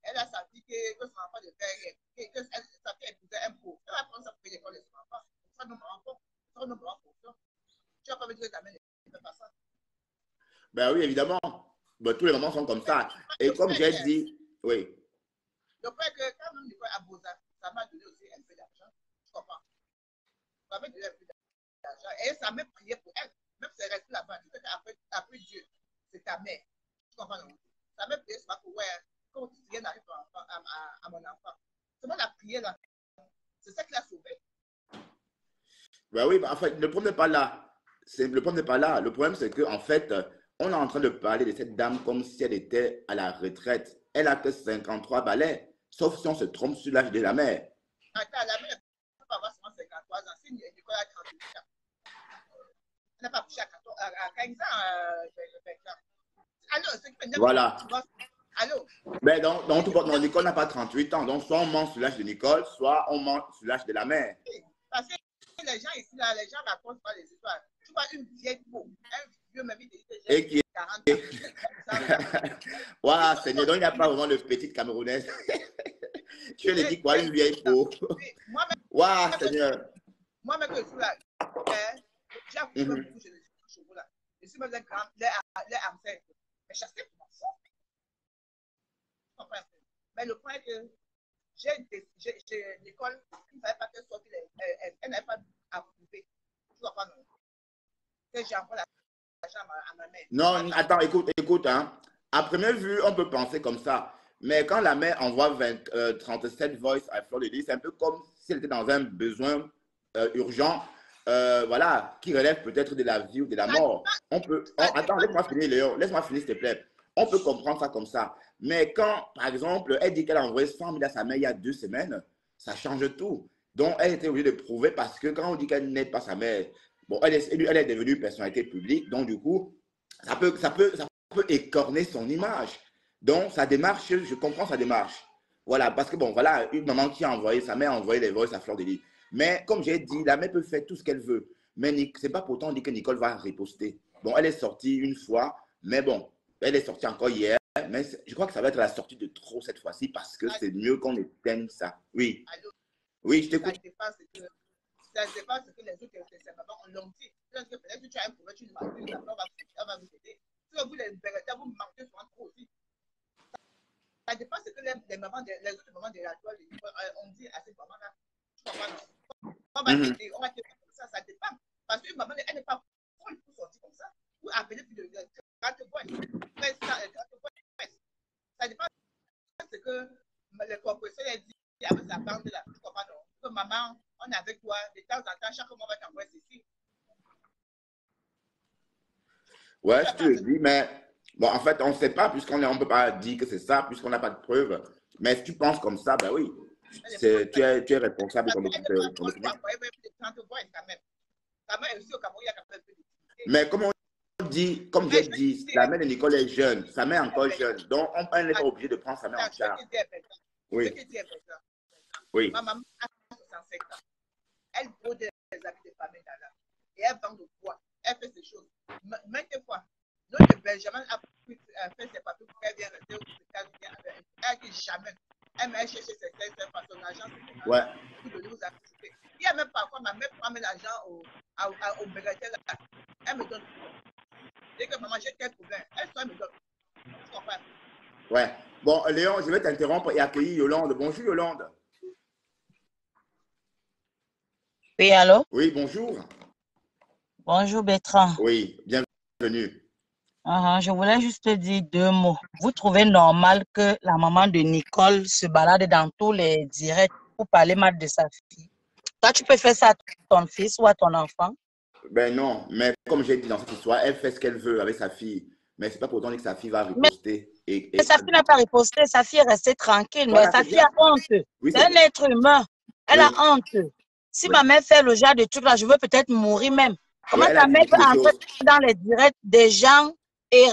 Elle a senti que son enfant de père, que sa fille épousait un pauvre. Elle va prendre ça pour payer l'école de son enfant. Ça nous rend compte. Ça nous rend compte. Tu vas pas me dire que ta mère ne fait pas ça. Ben oui, évidemment. Ben, tous les mamans sont comme ça. Et comme j'ai dit, oui. Je crois que quand même Nicole a Boza, ça m'a donné aussi un peu d'argent. Tu comprends? Ça m'a donné un peu d'argent. Et ça m'a prié pour elle. Même si elle reste là-bas. Tu sais qu'après Dieu, c'est ta mère. Tu comprends? Ça m'a prié, c'est pas pour ouais, quand rien n'arrive à mon enfant. C'est moi la prière là. C'est ça qui l'a sauvé. Ben oui, ben, en fait, le problème n'est pas là. Le problème n'est pas là. Le problème, c'est qu'en fait, on est en train de parler de cette dame comme si elle était à la retraite. Elle a que 53 balais, sauf si on se trompe sur l'âge de la mère. Attends, la mère ne peut pas avoir seulement 53 ans. Si Nicole a 38 ans, elle n'a pas touché à 15 ans. Alors, ce qui fait voilà. Allô? Mais donc non, Nicole n'a pas 38 ans. Donc, soit on ment sur l'âge de Nicole, soit on ment sur l'âge de la mère. Parce que les gens ici, là, les gens racontent pas les histoires. Tu vois une vieille peau, un vieux même qui et qui 40 ans. Waouh, Seigneur, donc il n'y a pas vraiment de petite Camerounaise. Tu lui dis quoi, une vieille peau? Waouh, Seigneur. Moi-même, je suis là. J'ai accouché beaucoup chez les chevaux là. Je suis même les ancêtres. Mais chassé pour moi. Mais le point est que L'école, il ne fallait pas qu'elle sorte, elle n'avait pas approuvé. Tu vois pas, non? Que j'ai encore l'argent à ma mère. Non, attends, écoute, hein. À première vue, on peut penser comme ça. Mais quand la mère envoie 37 voice à Fleur de Lys, c'est un peu comme si elle était dans un besoin urgent, voilà, qui relève peut-être de la vie ou de la mort. On peut. Attends, laisse-moi finir, Léon. Laisse-moi finir, s'il te plaît. On peut comprendre ça comme ça. Mais quand, par exemple, elle dit qu'elle a envoyé 100 000 à sa mère il y a 2 semaines, ça change tout. Donc, elle était obligée de prouver parce que quand on dit qu'elle n'aide pas sa mère, bon, elle est devenue personnalité publique, donc du coup, ça peut écorner son image. Donc, sa démarche, je comprends sa démarche. Voilà, parce que bon, voilà, une maman qui a envoyé, sa mère a envoyé les voices à Fleur de Lys. Mais comme j'ai dit, la mère peut faire tout ce qu'elle veut. Mais ce n'est pas pourtant dit que Nicole va riposter. Bon, elle est sortie une fois, mais bon, elle est sortie encore hier. Mais je crois que ça va être la sortie de trop cette fois-ci parce que c'est mieux qu'on éteigne ça. Oui. Allô? Oui, je t'écoute. Ça ne dépasse ce que les autres mamans l'ont dit. Peut-être que tu as un problème, tu demandes, elle va vous aider. Si vous les véritables, vous manquez souvent trop aussi. Ça dépasse ce que les autres mamans de la toile ont dit à cette maman-là. Tu comprends, non? On va t'aider, on va t'aider comme ça, ça dépend. Parce qu'une maman, elle n'est pas folle pour sortir comme ça. Ou appeler plus de 30 voix. Ça dépend de ce que le compresseur a dit avec sa bande là. Tu comprends, non? Que maman, on est avec toi, de temps en temps, chaque mois, on va t'envoyer ceci. Ouais, je te le dis, mais bon, en fait, on ne sait pas, puisqu'on ne peut pas dire que c'est ça, puisqu'on n'a pas de preuves. Mais si tu penses comme ça, ben oui, tu es responsable de ton opinion. Mais comme on dit, comme j'ai dit, la mère de Nicole est jeune, sa mère est encore jeune, donc elle n'est pas obligée de prendre sa mère en charge. Oui. Oui. Ma maman a 65 ans. Elle brode des habits de famille là. Et elle vend le bois. Elle fait ces choses. Maintes fois, notre Benjamin a fait ses papiers pour qu'elle vienne rester aux États-Unis avec elle. Elle dit jamais. Elle m'a cherché ses son argent. Ouais. Il y a même parfois, ma mère prend l'argent au bégatel là. Elle me donne. Dès que maman, j'ai quel problème, elle me donne. Tu comprends? Ouais. Bon, Léon, je vais t'interrompre et accueillir Yolande. Bonjour, Yolande. Oui, allô? Oui, bonjour. Bonjour, Bertrand. Oui, bienvenue. Je voulais juste te dire 2 mots. Vous trouvez normal que la maman de Nicole se balade dans tous les directs pour parler mal de sa fille? Toi, tu peux faire ça à ton fils ou à ton enfant? Ben non, mais comme j'ai dit dans cette histoire, elle fait ce qu'elle veut avec sa fille. Mais c'est pas pour autant que sa fille va riposter. Mais sa fille n'a pas riposté, sa fille est restée tranquille, voilà, mais sa fille a honte. Oui, c'est un être humain. Elle a honte. Si ma mère fait le genre de truc là, je veux peut-être mourir même. Comment ta mère peut entrer dans les directs des gens et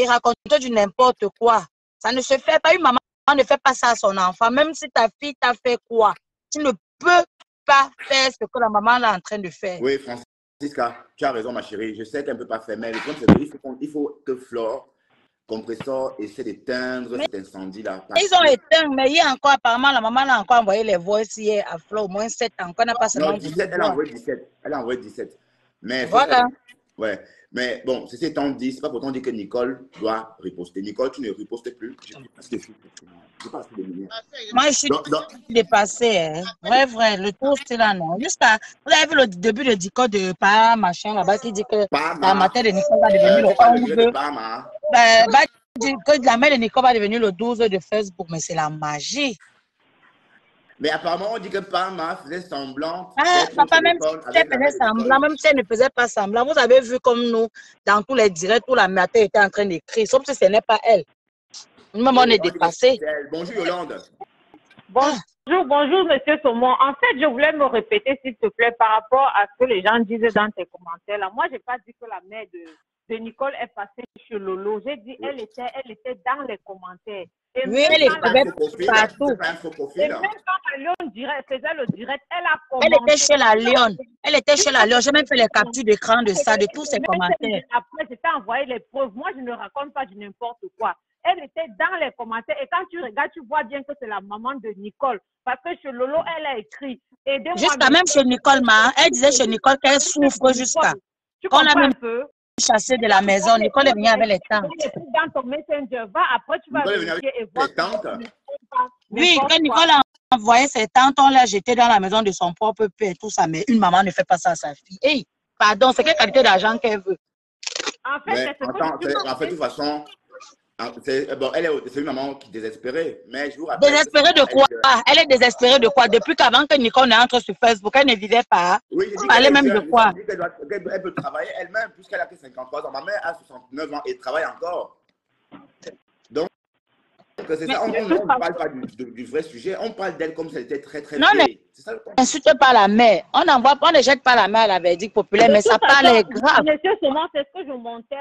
raconter du n'importe quoi? Ça ne se fait pas. Une maman ne fait pas ça à son enfant. Même si ta fille t'a fait quoi, tu ne peux pas faire ce que la maman est en train de faire. Oui, Francisca, tu as raison, ma chérie. Je sais qu'elle ne peut pas faire, mais le problème, c'est qu'il faut que Flore, compresseur, essaie d'éteindre cet incendie-là. Ils ont éteint, mais il y a encore, apparemment, la maman a encore envoyé les voices hier à Flore, au moins 7 encore, n'a pas seulement. Non, 17, elle a envoyé 17. Elle a envoyé 17. Mais voilà. Ouais. Mais bon, ceci étant dit, c'est pas pourtant dire que Nicole doit riposter. Nicole, tu ne ripostes plus. Moi, je suis dépassée. Hein. Vrai, le tour, c'est là, non. Jusqu'à, vous avez vu le début de Dico de Pa, machin, là-bas, qui dit que la mère de Nicole va devenir le 11. Que la mère de Nicole va devenir le 12 de Facebook, mais c'est la magie. Mais apparemment, on dit que Parma faisait semblant. Papa, même si elle faisait semblant, même si elle ne faisait pas semblant, vous avez vu comme nous, dans tous les directs, où la mère était en train d'écrire, sauf si ce n'est pas elle. Même on est dépassé. Bonjour Yolande. Bonjour Monsieur Saumon. En fait, je voulais me répéter, s'il te plaît, par rapport à ce que les gens disaient dans tes commentaires. Là. Moi, je n'ai pas dit que la mère de Nicole est passée chez Lolo. J'ai dit elle était dans les commentaires. Et oui, elle est partout. Et même quand la Lyon faisait le direct, elle a commenté. Elle était chez la Lyon. Elle était chez la Lyon. J'ai même fait les captures d'écran de ça, de tous ses commentaires. Après, je t'ai envoyé les preuves. Moi, je ne raconte pas du n'importe quoi. Elle était dans les commentaires. Et quand tu regardes, tu vois bien que c'est la maman de Nicole. Parce que chez Lolo, elle a écrit. Jusqu'à même chez Nicole, elle disait chez Nicole qu'elle souffre jusqu'à. On a même peu chassé de la maison. Nicole est venue avec les tantes. Dans ton messenger, va après, tu vas vérifier et voir. Oui, quand Nicole a envoyé ses tantes, on l'a jeté dans la maison de son propre père, tout ça. Mais une maman ne fait pas ça à sa fille. Hey, pardon, c'est quelle qualité d'argent qu'elle veut? En fait, c'est en fait, de toute façon, bon, c'est une maman qui est désespérée. Mais je vous rappelle. Désespérée de quoi? Elle est désespérée de quoi? Depuis qu'avant que Nicole n'entre sur Facebook, elle ne vivait pas. Oui, elle parlait même de quoi? Elle peut travailler elle-même, puisqu'elle a que 53 ans. Ma mère a 69 ans et travaille encore. Donc, c'est ça, on ne parle pas du vrai sujet, on parle d'elle comme si elle était très très vieille. N'insulte pas la mère. On ne jette pas la mère à la verdict populaire, mais ça parle grave. Monsieur Saumon, c'est ce que je montais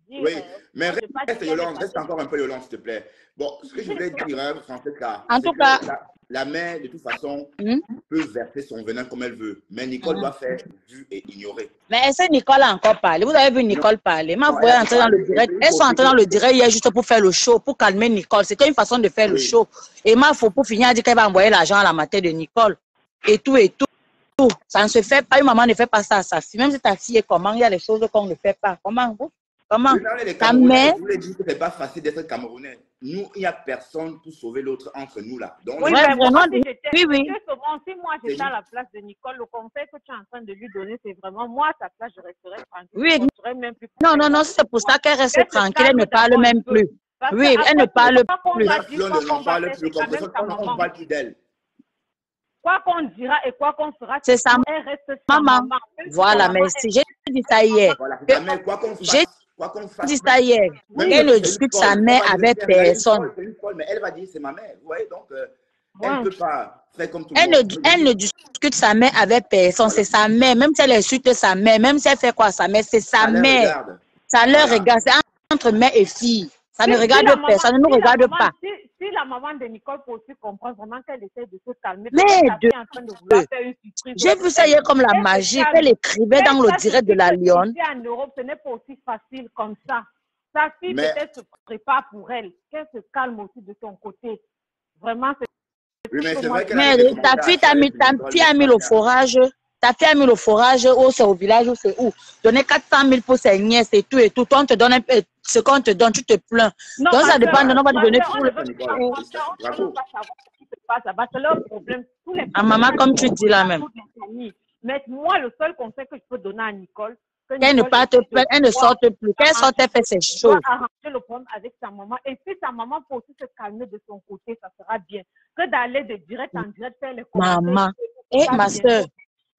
dire. Oui, mais reste encore un peu Yolande, s'il te plaît. Bon, ce que je voulais dire, Francesca, en tout cas, la mère, de toute façon, peut verser son venin comme elle veut, mais Nicole doit faire vu et ignorer. Mais est-ce que Nicole a encore parlé? Vous avez vu Nicole parler? Moi, vous voyez entrer dans le direct. Elles sont entrées dans le direct hier juste pour faire le show, pour calmer Nicole. C'était une façon de faire le show. Et moi, il faut pour finir, dire qu'elle va envoyer l'argent à la matin de Nicole. Et tout, et tout. Ça ne se fait pas. Une maman ne fait pas ça à sa fille. Même si ta fille est comment, il y a des choses qu'on ne fait pas. Comment vous? Comment? Ta mère. Je voulais dire que ce n'est pas facile d'être Camerounais. Nous, il n'y a personne pour sauver l'autre entre nous là. Donc, oui, mais vraiment, si moi j'étais à la place de Nicole, le conseil que tu es en train de lui donner, c'est vraiment moi à sa place, je resterais tranquille. Oui. Même plus non, c'est pour ça qu'elle reste tranquille, elle ne parle même plus. Oui, elle ne parle plus. On ne parle plus, on parle plus d'elle. Quoi qu'on dira et quoi qu'on fera, c'est sa maman. Voilà, merci. J'ai dit ça hier. Quoi qu'on fasse. J'ai dit ça hier. Elle ne discute sa mère avec personne. Mais elle va dire c'est ma mère. Vous voyez, donc elle ne peut pas faire comme tout le monde. Elle ne discute sa mère avec personne. C'est sa mère. Même si elle insulte sa mère, même si elle fait quoi à sa mère, c'est sa mère. Ça leur regarde. C'est entre mère et fille. Ça ne regarde personne. Ça ne nous regarde pas. Si la maman de Nicole peut aussi comprendre vraiment qu'elle essaie de se calmer, j'ai vu ça hier comme la magie. Elle écrivait dans le direct de la Lyon. En Europe, ce n'est pas aussi facile comme ça. Sa fille peut-être se prépare pour elle. Qu'elle se calme aussi de son côté. Vraiment, c'est... Oui, mais c'est vrai ta fille a mis le forage. Ta fille a mis le forage, ou c'est au village, ou c'est où? Donner 400 000 pour ses nièces et tout et tout. Toi, on te donne ce qu'on te donne, tu te plains. Non, donc, ça dépend de nous, on va te donner tout le maman, comme tu dis là même. Mais moi, le seul conseil que je peux donner à Nicole, qu'elle ne parte plus, elle ne sorte plus. Qu'elle sorte, elle fait ses choses. Arranger le problème avec sa maman. Et si sa maman peut aussi se calmer de son côté, ça sera bien. Que d'aller de direct en direct faire les commentaires. Maman. Et ma soeur.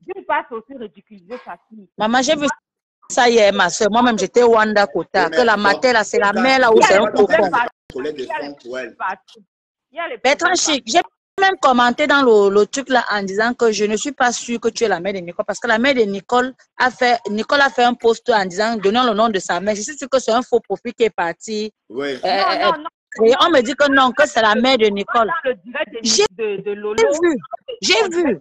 D'une part, c'est aussi ridiculiser sa fille. Maman, j'ai vu ça hier, ma soeur. Moi-même, j'étais au Wanda Kota. Que la matin, là, c'est la mère là où c'est un cocon. Bertrand Chic, j'ai même commenté dans le truc là en disant que je ne suis pas sûre que tu es la mère de Nicole. Parce que la mère de Nicole a fait un post en disant, donnant le nom de sa mère. Je suis sûre que c'est un faux profil qui est parti. Oui. Et on me dit que non, que c'est la mère de Nicole. J'ai vu.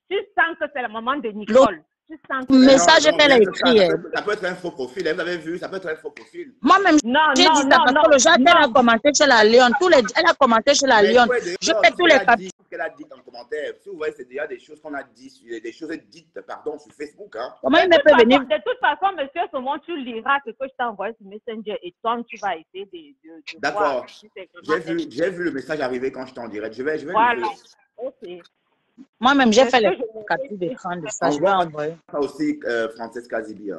Tu sens que c'est la maman de Nicole. Le message qu'elle a écrit. Ça peut être un faux profil. Vous avez vu, ça peut être un faux profil. Moi-même, j'ai dit ça parce que le genre qu'elle a commenté chez la Lyon. Elle a commenté chez la Lyon. Je fais tous les papiers. Ce qu'elle a dit en commentaire. Si vous voyez, c'est déjà des choses qu'on a dit, des choses dites, pardon, sur Facebook. Hein. Comment il peut venir? De toute façon, monsieur, comment tu liras ce que je t'ai envoyé sur Messenger et toi, tu vas essayer de d'accord. J'ai vu le message arriver quand je t'en dirais. Je vais voilà. Ok. Moi-même, j'ai fait les captures d'écran de ça. Je vais envoyer. Ça aussi, Francesca Zibi.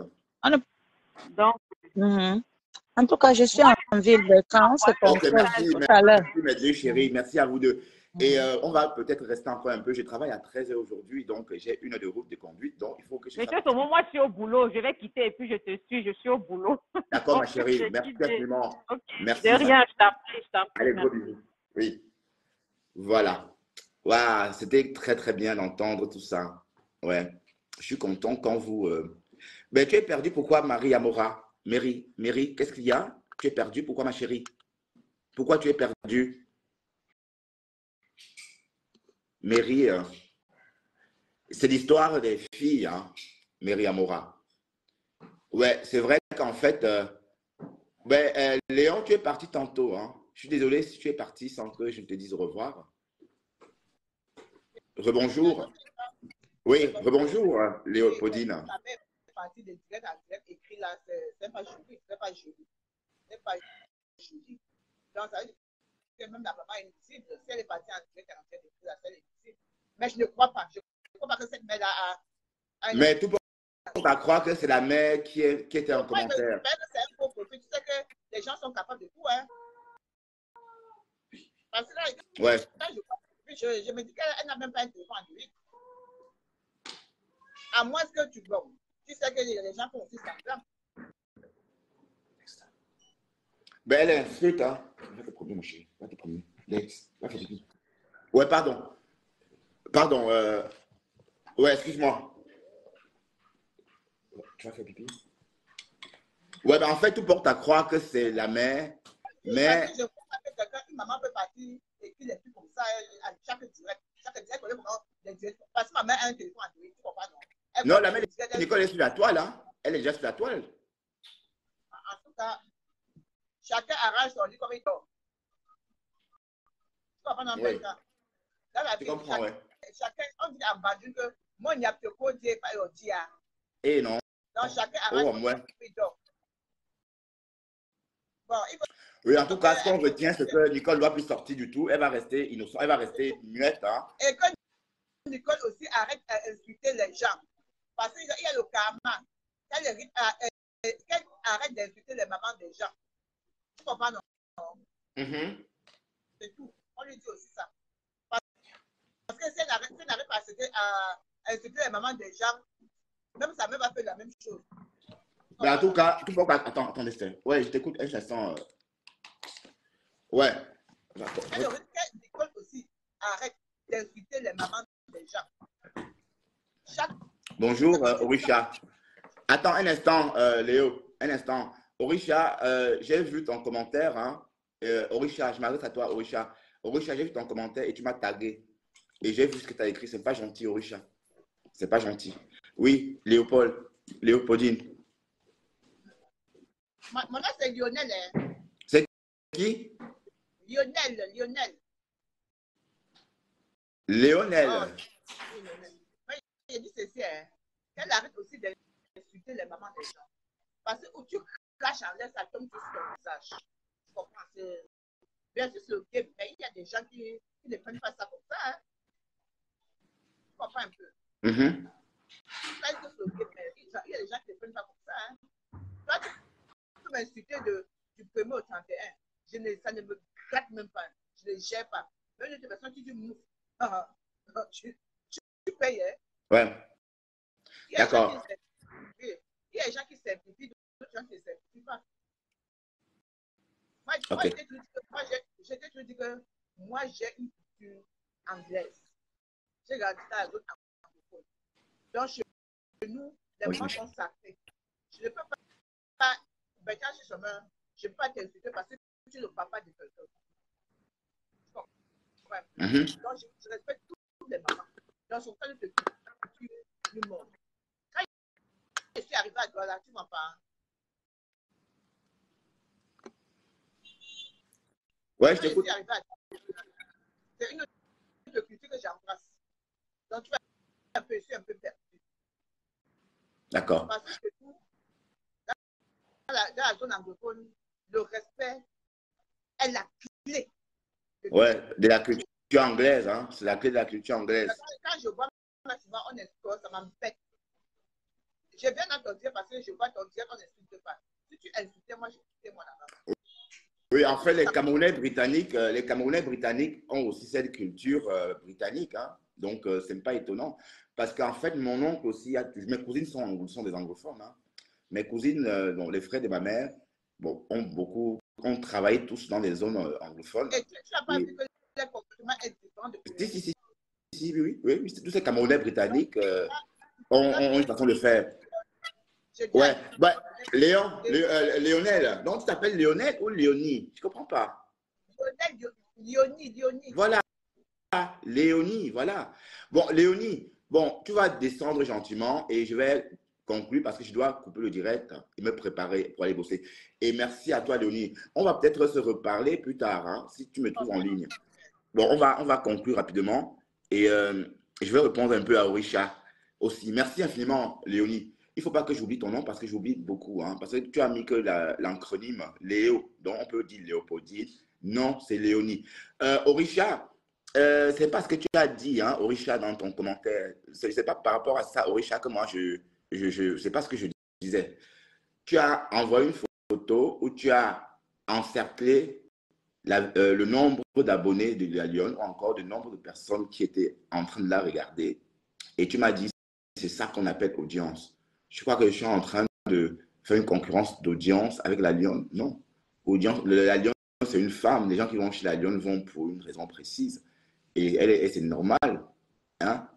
Donc, en tout cas, je suis en ville de Caen. On se retrouve tout à l'heure. Merci, mes deux chéris. Merci à vous deux. Et on va peut-être rester encore un peu. Je travaille à 13h aujourd'hui, donc j'ai 1 heure de route de conduite. Donc, il faut que je... Monsieur, au moment où je suis au boulot, je vais quitter et puis je te suis. Je suis au boulot. D'accord, ma chérie. Merci infiniment. Okay. Merci. De rien, je t'en prie. Allez, gros bisous. Oui. Voilà. Waouh, c'était très très bien d'entendre tout ça. Ouais, je suis content quand vous... Ben, tu es perdu, pourquoi Marie Amora? Mary, qu'est-ce qu'il y a? Tu es perdu, pourquoi ma chérie? Pourquoi tu es perdu? Mary, c'est l'histoire des filles, hein, Mary Amora. Ouais, c'est vrai qu'en fait... Léon, tu es parti tantôt. Hein. Je suis désolé si tu es parti sans que je te dise au revoir. Rebonjour. Oui, rebonjour, Léopoldine. La mère est partie de direct en direct, écrit là, c'est pas joli, c'est pas joli. C'est pas joli. Donc, ça que même la maman est invisible. Si elle est partie en direct, elle est en train d'écrire, elle est invisible. Mais je ne crois pas. Je ne crois pas que cette mère-là a une... Mais tout le monde va croire que c'est la mère qui était en commentaire. C'est un faux profil. Tu sais que les gens sont capables de tout, hein. Parce que là, ouais. Je me dis qu'elle n'a même pas un téléphone en direct. À moins que tu vois. Tu sais que les gens font aussi semblant. Ben, elle est inscrite, hein. Va te promener, mon chéri. Va te promener. Lex, va faire pipi. Ouais, pardon. Pardon. Ouais, excuse-moi. Tu vas faire pipi? Ouais, ben en fait, tout porte à croire que c'est la mère, mais... Je crois que quelqu'un, une maman peut partir et qu'il est plus comme ça à chaque direct. Chaque direct, on est vraiment des directs. Parce que ma mère a un téléphone en direct, tu comprends, non? Non, la mère de Nicole est sur la toile, hein. Elle est déjà sur la toile. En tout cas, chacun arrange son lit comme il dort. Tu comprends, non? Oui. Dans la vie, chacun, on dit en Badun que moi, il n'y a plus qu'au dire, pas au dire. Et non. Donc, chacun arrange son lit comme il dort. Bon, il faut... Oui, en tout cas, ce qu'on retient, c'est que Nicole ne doit plus sortir du tout. Elle va rester innocente, elle va rester muette. Hein. Et que Nicole aussi arrête d'insulter les gens. Parce qu'il y a le karma. Qu'elle arrête d'insulter les mamans des gens. Tu comprends, non? C'est tout. On lui dit aussi ça. Parce que si elle n'arrête pas à insulter les mamans des gens, même sa mère va faire la même chose. Mais en tout cas, tu faut attends, Esther. Ouais, je t'écoute un instant. Ouais. Elle aurait dit que Nicole aussi arrête d'insulter les mamans des gens. Bonjour, Orisha. Attends un instant, Léo. Un instant. Orisha, j'ai vu ton commentaire. Hein. Orisha, je m'adresse à toi, Orisha. Orisha, j'ai vu ton commentaire et tu m'as tagué. Et j'ai vu ce que tu as écrit. C'est pas gentil, Orisha. C'est pas gentil. Oui, Léopoldine. Mon nom, c'est Lionel. Hein. C'est qui? Lionel. Léonel. Oh, il dit ceci, hein. Qu'elle arrête aussi d'insulter les mamans des gens. Parce que où tu craches en l'air, ça tombe sur ton visage. Tu comprends? Bien sûr, c'est le game, mais il y a des gens qui ne prennent pas ça comme ça. Hein. Tu comprends un peu? Il y a des gens qui ne prennent pas comme ça. Hein. Toi, tu peux m'insulter du 1er au 31. Ça ne me gratte même pas. Je ne le gère pas. Même une personne qui dit mouf. Tu payes. Hein? Ouais. D'accord. Il y a des gens qui simplifient, d'autres gens qui ne simplifient pas. Moi, j'ai toujours dit que moi, j'ai une culture anglaise. J'ai gardé ça à d'autres anglophones. Donc, chez nous, les moments sont sacrés. Je ne peux pas chez chemin, je ne peux pas t'insulter parce que tu es le papa de quelqu'un. Donc, je respecte toutes les mamans. Dans son cas de culture du monde. Quand je suis arrivée à Douala, tu m'en parles. Ouais, je t'écoute. C'est une autre culture que j'embrasse. Donc, tu vas je suis un peu perdu. D'accord. Parce que nous, dans la zone anglophone, le respect est la clé. Ouais, de la culture anglaise, hein. C'est la clé de la culture anglaise. Quand je vois souvent on escorte, ça m'embête. Je viens dans ton dire parce que je vois ton dire qu'on n'insulte pas. Si tu insultais, moi, je quittais moi là-bas. Oui, en fait, les Camerounais britanniques ont aussi cette culture britannique. Hein. Donc, ce n'est pas étonnant. Parce qu'en fait, mon oncle aussi, mes cousines sont des anglophones. Hein. Mes cousines, les frères de ma mère, ont travaillé tous dans des zones anglophones. Et tu n'as pas vu que les comportements sont différents de Si, oui. Tous ces Camerounais britanniques ont une façon de faire. Ouais, bah, Lionel. Donc, tu t'appelles Lionel ou Léonie? Je ne comprends pas. Léonie. Voilà. Léonie, voilà. Bon, Léonie, tu vas descendre gentiment et je vais conclure parce que je dois couper le direct et me préparer pour aller bosser. Et merci à toi, Léonie. On va peut-être se reparler plus tard, hein, si tu me trouves en ligne. Bon, on va conclure rapidement et je vais répondre un peu à Orisha aussi. Merci infiniment, Léonie. Il ne faut pas que j'oublie ton nom parce que j'oublie beaucoup. Hein, parce que tu as mis que l'acronyme Léo, donc on peut dire Léopoldine, Non, c'est Léonie. Orisha, c'est pas ce que tu as dit, hein, Orisha, dans ton commentaire. C'est pas par rapport à ça, Orisha, que moi, c'est pas ce que je disais. Tu as envoyé une photo où tu as encerclé le nombre d'abonnés de la Lyon, ou encore le nombre de personnes qui étaient en train de la regarder. Et tu m'as dit, c'est ça qu'on appelle audience. Je crois que je suis en train de faire une concurrence d'audience avec la Lyon. Non. Audience, la Lyon, c'est une femme. Les gens qui vont chez la Lyon vont pour une raison précise. Et c'est normal. Hein?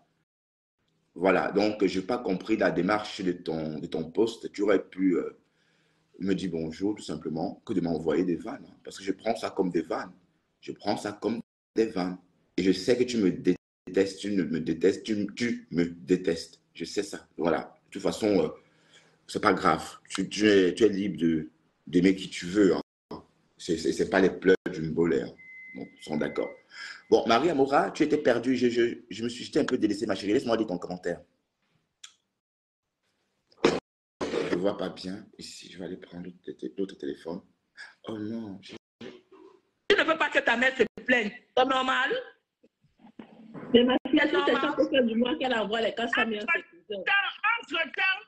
Voilà. Donc, je n'ai pas compris la démarche de ton post. Tu aurais pu me dire bonjour, tout simplement, que de m'envoyer des vannes. Hein? Parce que je prends ça comme des vannes. Je prends ça comme des vannes. Et je sais que tu me détestes, tu me détestes, tu me détestes. Je sais ça. Voilà. De toute façon, c'est pas grave. Tu es libre d'aimer qui tu veux. Hein. C'est pas les pleurs d'une bolère. Bon, ils sont d'accord. Bon, Marie Amora, tu étais perdue. Je me suis jeté un peu délaissé, ma chérie. Laisse-moi lire ton commentaire. Je ne vois pas bien ici. Je vais aller prendre l'autre téléphone. Oh non. Tu ne veux pas que ta mère se plaigne. C'est normal. Mais ma fille, c'est ça pour faire du moins qu'elle envoie les 400 000 à ses cousins. Entre-temps,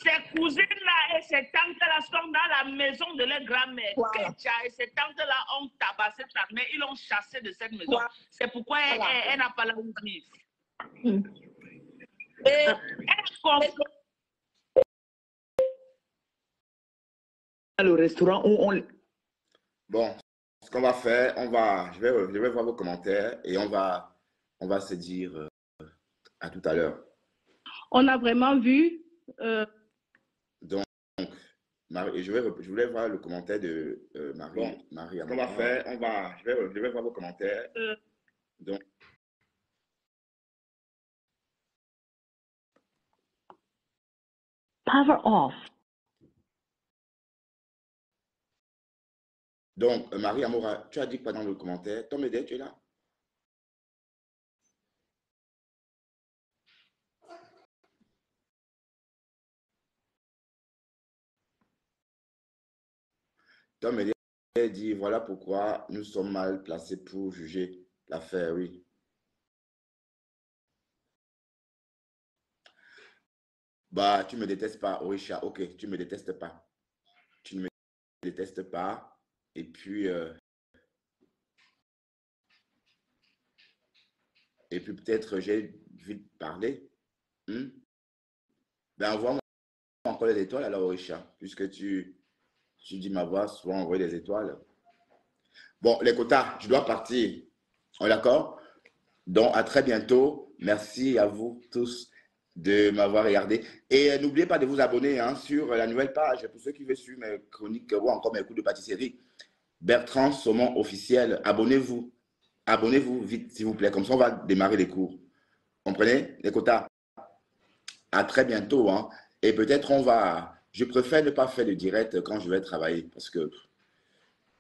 ces cousines-là et ces tantes-là sont dans la maison de leur grand-mère. Voilà. Et ces tantes-là ont tabassé ta mère. Ils l'ont chassée de cette maison. Voilà. C'est pourquoi elle n'a pas la où vivre. Et elle comprend. Le restaurant où on... Bon, ce qu'on va faire, je vais voir vos commentaires et on va se dire à tout à l'heure. On a vraiment vu... Donc, Marie, je voulais voir le commentaire de Marie. Bon, Marie, ce qu'on va faire, je vais voir vos commentaires. Donc, power off. Donc, Marie Amora, tu as dit quoi dans le commentaire? Tom Médé, tu es là? Tom Médé dit, voilà pourquoi nous sommes mal placés pour juger l'affaire, oui. Bah, tu ne me détestes pas, Orisha. Ok, tu ne me détestes pas. Tu ne me détestes pas. Et puis peut-être j'ai vite parlé. Ben, envoie-moi encore les étoiles alors, Orisha, puisque tu dis ma voix, souvent envoyer des étoiles. Bon, les quotas, je dois partir. On est d'accord? Donc, à très bientôt. Merci à vous tous de m'avoir regardé. Et n'oubliez pas de vous abonner sur la nouvelle page pour ceux qui veulent suivre mes chroniques ou encore mes cours de pâtisserie. Bertrand Saumon officiel. Abonnez-vous. Abonnez-vous vite, s'il vous plaît. Comme ça, on va démarrer les cours. Comprenez, les quotas? À très bientôt. Hein. Et peut-être je préfère ne pas faire de direct quand je vais travailler parce que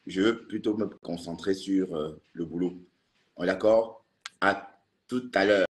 je veux plutôt me concentrer sur le boulot. On est d'accord? À tout à l'heure.